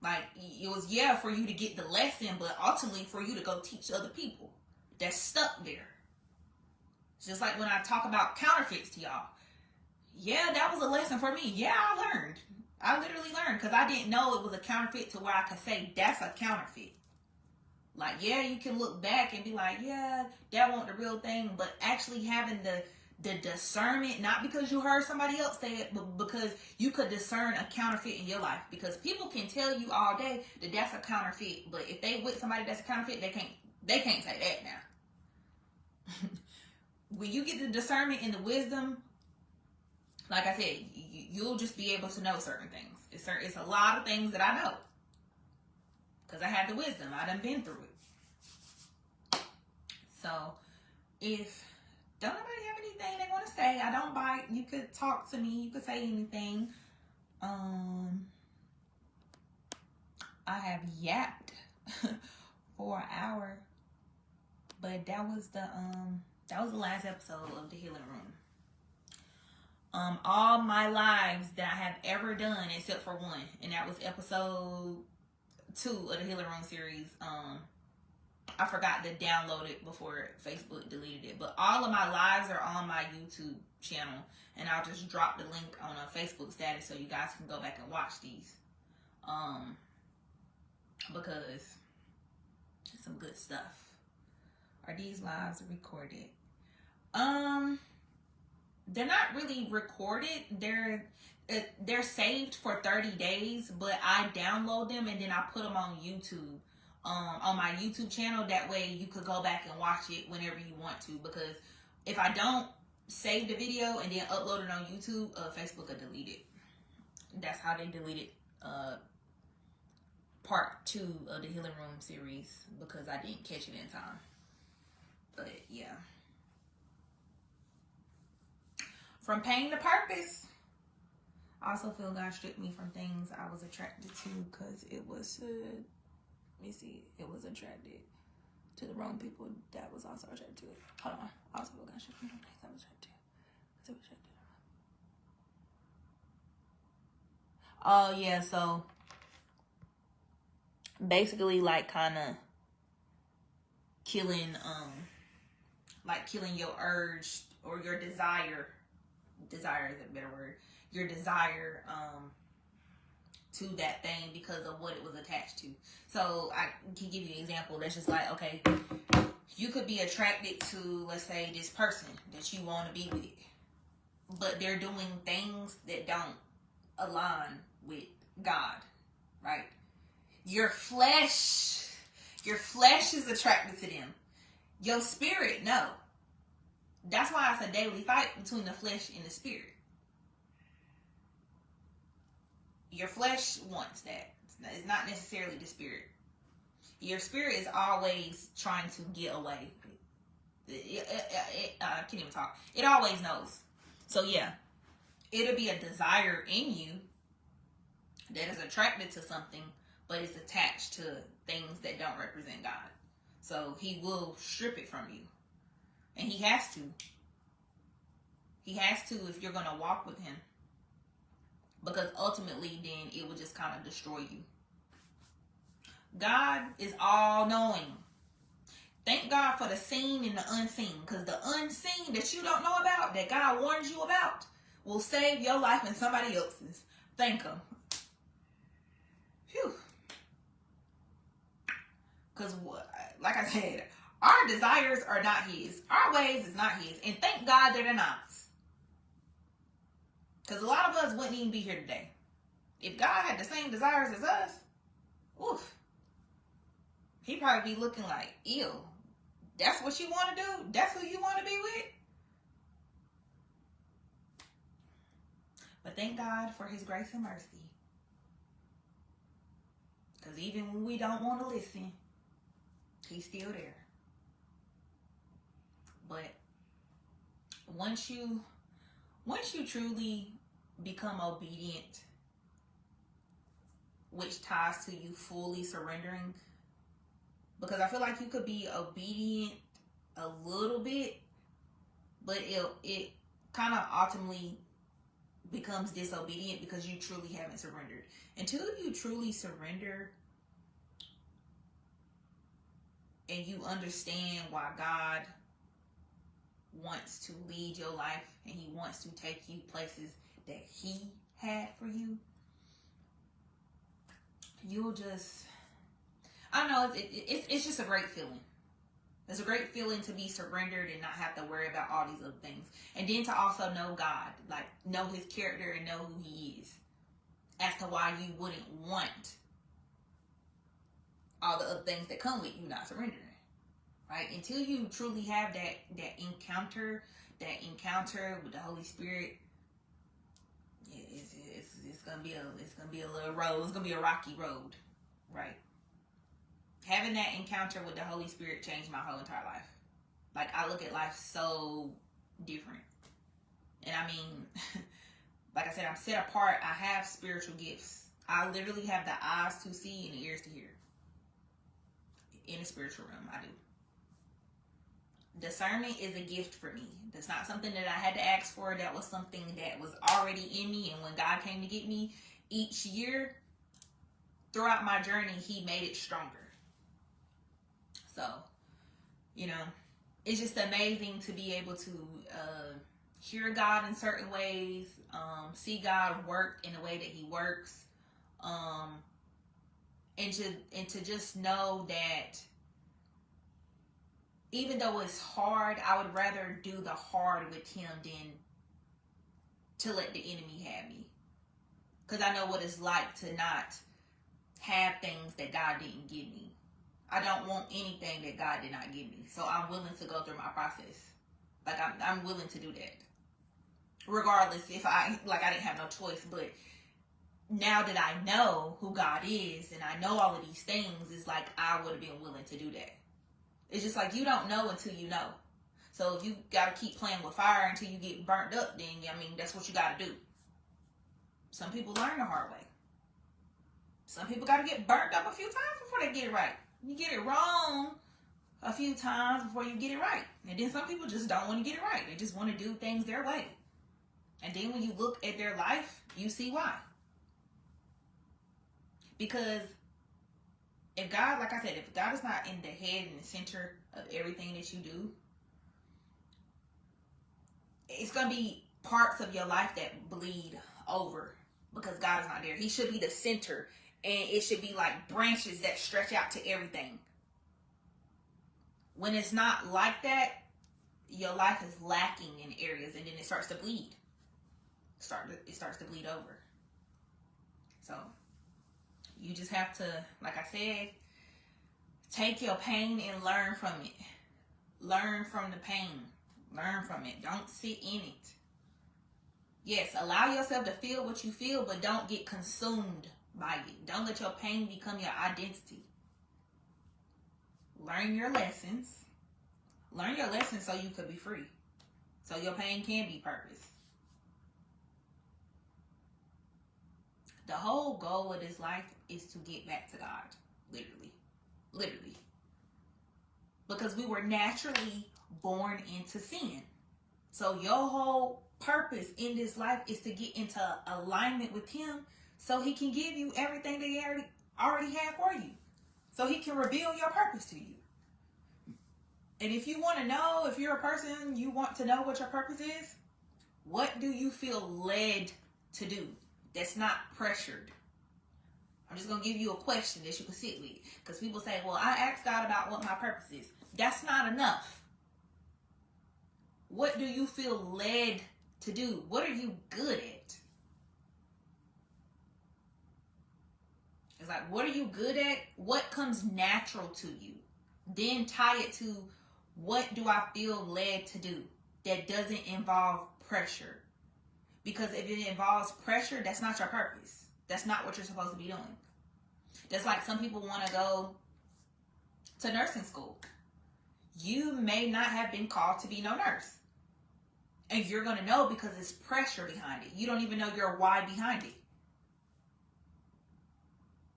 Like, it was, for you to get the lesson, but ultimately for you to go teach other people that's stuck there. It's just like when I talk about counterfeits to y'all. Yeah, that was a lesson for me. Yeah, I learned. I literally learned because I didn't know it was a counterfeit to where I could say that's a counterfeit. Like, yeah, you can look back and be like, yeah, that wasn't the real thing. But actually having the discernment, not because you heard somebody else say it, but because you could discern a counterfeit in your life. Because people can tell you all day that that's a counterfeit. But if they with somebody that's a counterfeit, they can't say that now. When you get the discernment and the wisdom, like I said, you'll just be able to know certain things. It's a lot of things that I know. Because I have the wisdom. I done been through it. So, if don't nobody have anything they want to say, I don't bite. You could talk to me. You could say anything. I have yapped for an hour. But that was the last episode of the Healing Room. All my lives that I have ever done except for one, and that was episode 2 of the Healing Room series. I forgot to download it before Facebook deleted it, but all of my lives are on my YouTube channel, and I'll just drop the link on a Facebook status so you guys can go back and watch these. Because it's some good stuff. Are these lives recorded? They're not really recorded. They're saved for 30 days, but I download them and then I put them on YouTube, on my YouTube channel. That way you could go back and watch it whenever you want to. Because if I don't save the video and then upload it on YouTube, Facebook will delete it. That's how they deleted part 2 of the Healing Room series, because I didn't catch it in time. But yeah. From pain to purpose. I also feel God stripped me from things I was attracted to because it was, it was attracted to the wrong people that was also attracted to it. Hold on. I also feel God stripped me from things I was attracted to. Oh, yeah, so basically like kind of killing your urge or your desire desire is a better word, your desire to that thing because of what it was attached to. So I can give you an example that's just like, okay, you could be attracted to, let's say, this person that you want to be with, but they're doing things that don't align with God, right? Your flesh is attracted to them. Your spirit, no. That's why it's a daily fight between the flesh and the spirit. Your flesh wants that. It's not necessarily the spirit. Your spirit is always trying to get away. I can't even talk. It always knows. So yeah, it'll be a desire in you that is attracted to something, but it's attached to things that don't represent God. So he will strip it from you. And he has to. He has to if you're going to walk with him. Because ultimately, then it will just kind of destroy you. God is all-knowing. Thank God for the seen and the unseen. Because the unseen that you don't know about, that God warns you about, will save your life and somebody else's. Thank him. Phew. Because, like I said, our desires are not his. Our ways is not his. And thank God that they're not. Because a lot of us wouldn't even be here today. If God had the same desires as us, oof, he'd probably be looking like, ew, that's what you want to do? That's who you want to be with? But thank God for his grace and mercy. Because even when we don't want to listen, he's still there. But once you truly become obedient, which ties to you fully surrendering, because I feel like you could be obedient a little bit, but it kind of ultimately becomes disobedient because you truly haven't surrendered. Until you truly surrender and you understand why God wants to lead your life and he wants to take you places that he had for you, you'll just, I don't know, it's just a great feeling. It's a great feeling to be surrendered and not have to worry about all these other things. And then to also know God, like know his character and know who he is, as to why you wouldn't want all the other things that come with you not surrendering. Right? Until you truly have that encounter with the Holy Spirit, it's gonna be a little road. It's gonna be a rocky road, right? Having that encounter with the Holy Spirit changed my whole entire life. Like, I look at life so different. And I mean, like I said, I'm set apart. I have spiritual gifts. I literally have the eyes to see and the ears to hear. In the spiritual realm, I do. Discernment is a gift for me. That's not something that I had to ask for. That was something that was already in me. And when God came to get me each year, throughout my journey, he made it stronger. So, you know, it's just amazing to be able to hear God in certain ways, see God work in the way that he works, and to just know that even though it's hard, I would rather do the hard with him than to let the enemy have me. Because I know what it's like to not have things that God didn't give me. I don't want anything that God did not give me. So I'm willing to go through my process. Like, I'm willing to do that. Regardless if I didn't have no choice. But now that I know who God is and I know all of these things, it's like I would have been willing to do that. It's just like you don't know until you know. So if you got to keep playing with fire until you get burnt up, then, I mean, that's what you got to do. Some people learn the hard way. Some people got to get burnt up a few times before they get it right. You get it wrong a few times before you get it right. And then some people just don't want to get it right. They just want to do things their way. And then when you look at their life, you see why. Because if God, like I said, if God is not in the head and the center of everything that you do, it's going to be parts of your life that bleed over because God is not there. He should be the center, and it should be like branches that stretch out to everything. When it's not like that, your life is lacking in areas, and then it starts to bleed. It starts to bleed over. So you just have to, like I said, take your pain and learn from it. Learn from the pain. Learn from it. Don't sit in it. Yes, allow yourself to feel what you feel, but don't get consumed by it. Don't let your pain become your identity. Learn your lessons. Learn your lessons so you could be free. So your pain can be purpose. The whole goal of this life is to get back to God. Literally. Literally. Because we were naturally born into sin. So your whole purpose in this life is to get into alignment with Him so He can give you everything that He already had for you. So He can reveal your purpose to you. And if you want to know, if you're a person, you want to know what your purpose is, what do you feel led to do that's not pressured? I'm just going to give you a question that you can sit with. Because people say, well, I asked God about what my purpose is. That's not enough. What do you feel led to do? What are you good at? It's like, what are you good at? What comes natural to you? Then tie it to, what do I feel led to do that doesn't involve pressure? Because if it involves pressure, that's not your purpose. That's not what you're supposed to be doing. That's like some people want to go to nursing school. You may not have been called to be no nurse. And you're going to know because there's pressure behind it. You don't even know your why behind it.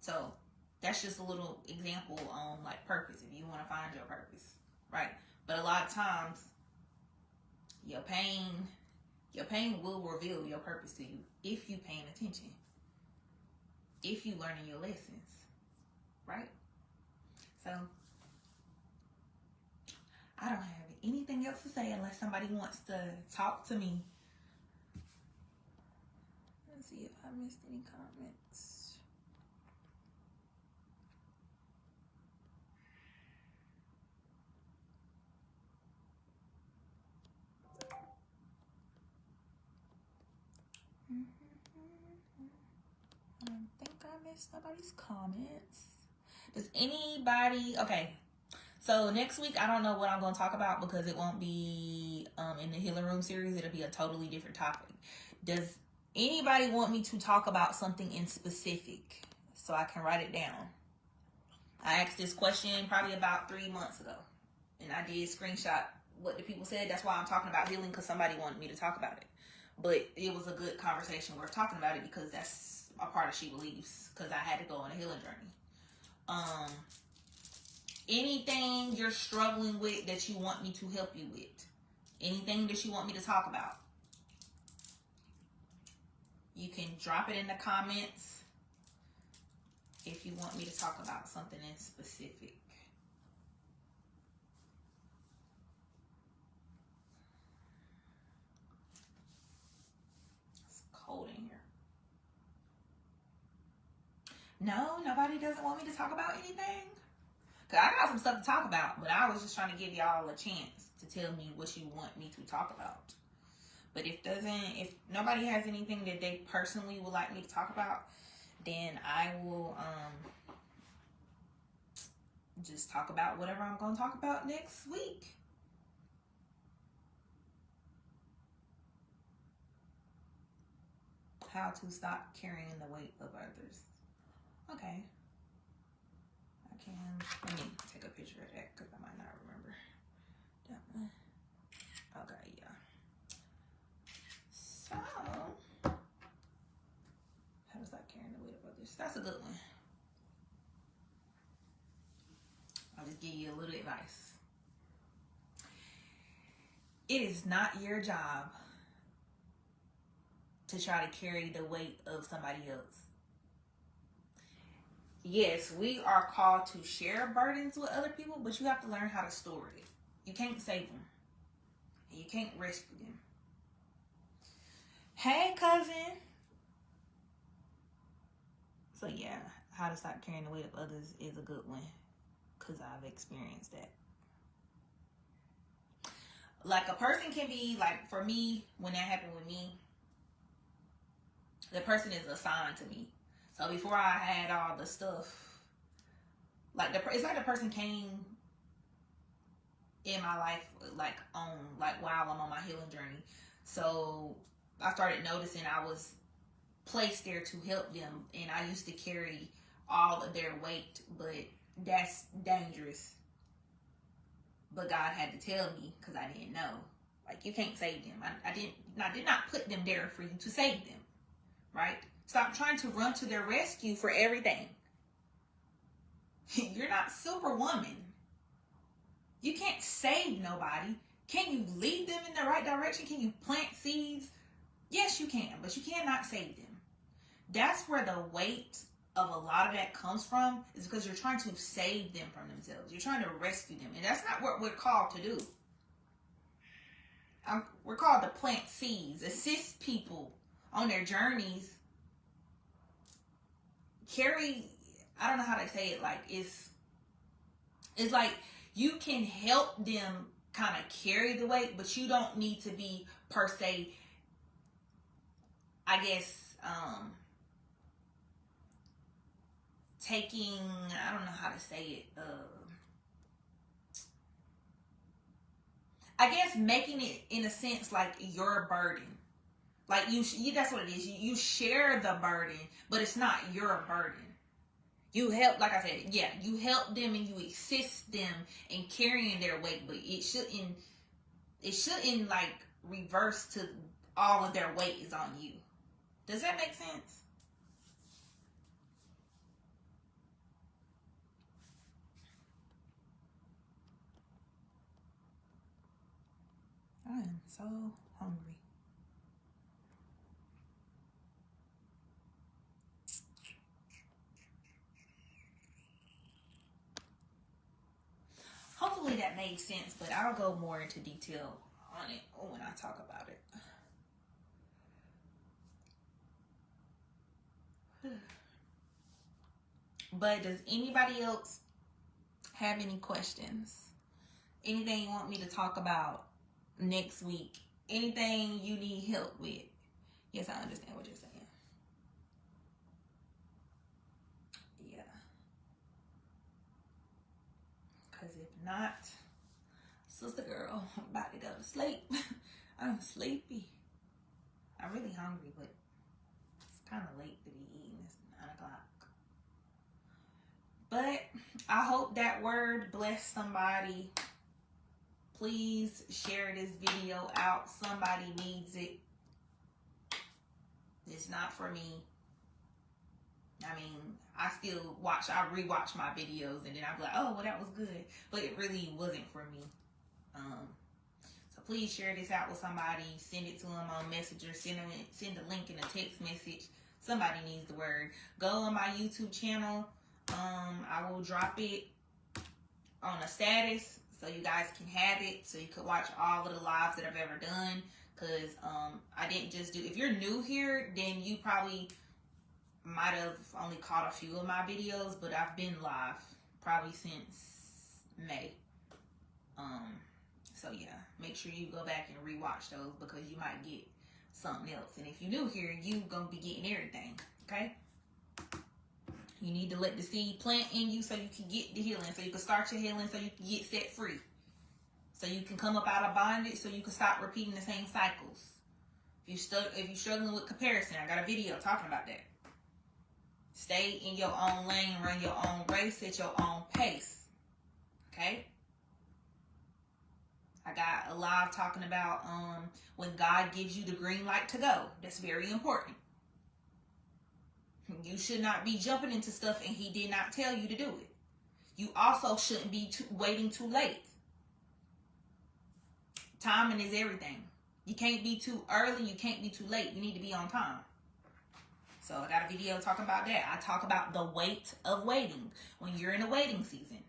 So that's just a little example on like purpose, if you want to find your purpose, right? But a lot of times, your pain will reveal your purpose to you if you paying attention, if you learning your lessons, right? So I don't have anything else to say unless somebody wants to talk to me. Let's see if I missed any comments. I don't think I missed nobody's comments. Does anybody... Okay. So next week, I don't know what I'm going to talk about because it won't be in the Healing Room series. It'll be a totally different topic. Does anybody want me to talk about something in specific so I can write it down? I asked this question probably about 3 months ago. And I did screenshot what the people said. That's why I'm talking about healing, because somebody wanted me to talk about it. But it was a good conversation worth talking about it because that's a part of She Believes, because I had to go on a healing journey. Anything you're struggling with that you want me to help you with, anything that you want me to talk about, you can drop it in the comments if you want me to talk about something in specific. It's cold in here. No, nobody doesn't want me to talk about anything. I got some stuff to talk about, but I was just trying to give y'all a chance to tell me what you want me to talk about. But if nobody has anything that they personally would like me to talk about, then I will just talk about whatever I'm going to talk about next week. How to stop carrying the weight of others. Okay. Let me take a picture of that because I might not remember that one. Okay, yeah. So, how to stop carrying the weight of others? That's a good one. I'll just give you a little advice. It is not your job to try to carry the weight of somebody else. Yes, we are called to share burdens with other people, but you have to learn how to store it. You can't save them. And you can't rescue them. Hey, cousin. So yeah, how to stop carrying the weight of others is a good one, because I've experienced that. Like, a person can be, like, for me, when that happened with me, the person is assigned to me. So before I had all the stuff, like, it's like the person came in my life, like, while I'm on my healing journey. So I started noticing I was placed there to help them, and I used to carry all of their weight, but that's dangerous. But God had to tell me, because I didn't know. Like, you can't save them. I did not put them there for you to save them, right? Stop trying to run to their rescue for everything. You're not Superwoman. You can't save nobody. Can you lead them in the right direction? Can you plant seeds? Yes, you can, but you cannot save them. That's where the weight of a lot of that comes from, is because you're trying to save them from themselves. You're trying to rescue them, and that's not what we're called to do. We're called to plant seeds, assist people on their journeys, carry, I don't know how to say it, like, it's like you can help them kind of carry the weight, but you don't need to be, per se, I guess, taking, I don't know how to say it, I guess making it, in a sense, like your burden. Like, that's what it is. You share the burden, but it's not your burden. You help, like I said, yeah, you help them and you assist them in carrying their weight, but it shouldn't like reverse to all of their weight is on you. Does that make sense? I am so hungry. Hopefully that made sense, but I'll go more into detail on it when I talk about it. But does anybody else have any questions? Anything you want me to talk about next week? Anything you need help with? Yes, I understand what you're saying. Yeah. Because if not, sister girl, I'm about to go to sleep. I'm sleepy. I'm really hungry, but it's kind of late to be eating. It's 9 o'clock. But I hope that word blessed somebody. Please share this video out. Somebody needs it. It's not for me. I mean, I rewatch my videos, and then I'll be like, oh, well, that was good. But it really wasn't for me. So please share this out with somebody. Send it to them on Messenger. Send a link in a text message. Somebody needs the word. Go on my YouTube channel. I will drop it on a status so you guys can have it, so you could watch all of the lives that I've ever done. Because I didn't just do, if you're new here, then you probably might have only caught a few of my videos, but I've been live probably since May. So yeah, make sure you go back and rewatch those, because you might get something else. And if you're new here, you gonna be getting everything, okay? You need to let the seed plant in you so you can get the healing, so you can start your healing, so you can get set free, so you can come up out of bondage, so you can stop repeating the same cycles. If you're struggling with comparison, I got a video talking about that. Stay in your own lane, run your own race at your own pace. Okay? I got a live talking about when God gives you the green light to go. That's very important. You should not be jumping into stuff and he did not tell you to do it. You also shouldn't be waiting too late. Timing is everything. You can't be too early. You can't be too late. You need to be on time. So I got a video talking about that. I talk about the weight of waiting. When you're in a waiting season,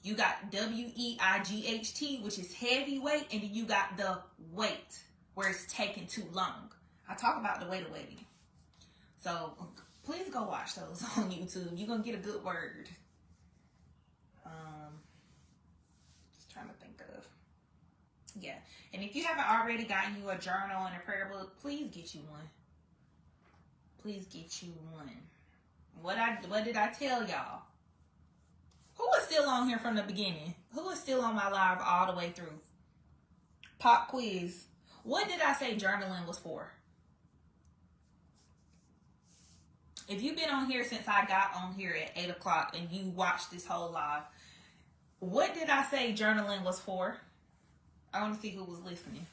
you got WEIGHT, which is heavy weight, and then you got the weight, where it's taking too long. I talk about the weight of waiting. So please go watch those on YouTube. You're going to get a good word. Just trying to think of. Yeah. And if you haven't already gotten you a journal and a prayer book, please get you one. Please get you one. What did I tell y'all? Who is still on here from the beginning? Who is still on my live all the way through? Pop quiz. What did I say journaling was for? If you've been on here since I got on here at 8 o'clock and you watched this whole live, what did I say journaling was for? I want to see who was listening.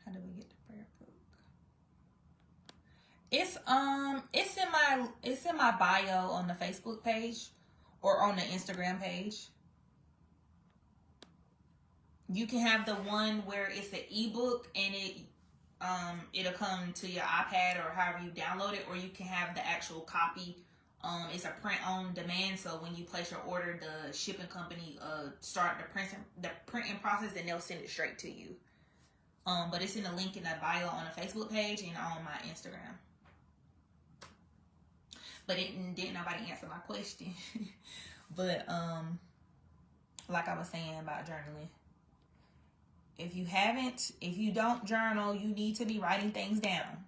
How do we get the prayer book? It's in my bio on the Facebook page or on the Instagram page. You can have the one where it's an ebook and it'll come to your iPad or however you download it, or you can have the actual copy. It's a print on demand, so when you place your order, the shipping company start the printing process and they'll send it straight to you. But it's in the link in the bio on the Facebook page and on my Instagram. But didn't nobody answer my question. But like I was saying about journaling. If you don't journal, you need to be writing things down.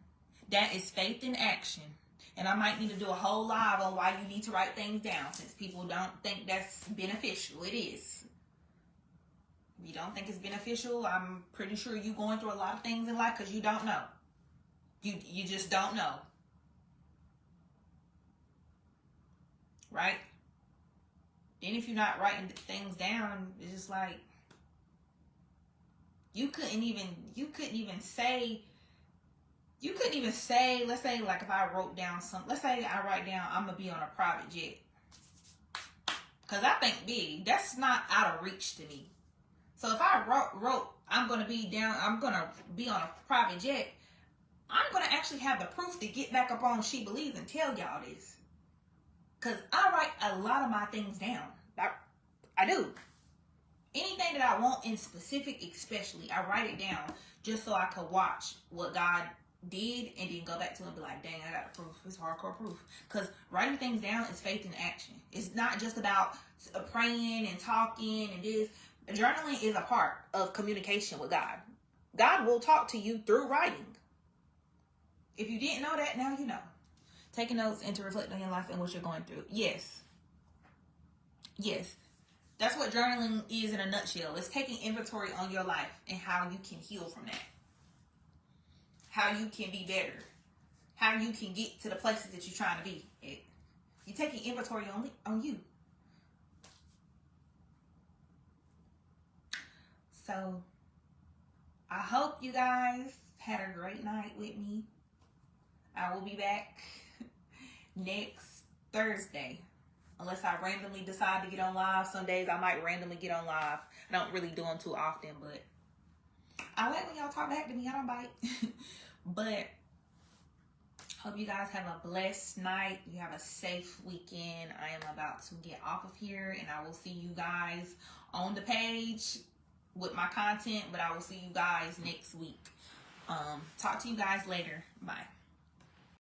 That is faith in action. And I might need to do a whole live on why you need to write things down, since people don't think that's beneficial. It is. If you don't think it's beneficial, I'm pretty sure you're going through a lot of things in life because you don't know. You just don't know. Right? Then if you're not writing things down, it's just like you couldn't even say, let's say like if I wrote down let's say I write down I'm going to be on a private jet. Because I think big, that's not out of reach to me. So if I wrote I'm going to be on a private jet, I'm going to actually have the proof to get back up on She Believes and tell y'all this. Because I write a lot of my things down. I do. Anything that I want in specific, especially, I write it down just so I could watch what God did and then go back to it and be like, dang, I got the proof. It's hardcore proof. Because writing things down is faith in action. It's not just about praying and talking and this. Journaling is a part of communication with God. God will talk to you through writing. If you didn't know that, now you know. Taking notes and to reflect on your life and what you're going through. Yes. Yes. That's what journaling is in a nutshell. It's taking inventory on your life and how you can heal from that. How you can be better. How you can get to the places that you're trying to be at. You're taking inventory on you. So, I hope you guys had a great night with me. I will be back next Thursday. Unless I randomly decide to get on live. Some days I might randomly get on live. I don't really do them too often, but I like when y'all talk back to me. I don't bite. But hope you guys have a blessed night. You have a safe weekend. I am about to get off of here, and I will see you guys on the page with my content, but I will see you guys next week. Talk to you guys later. Bye.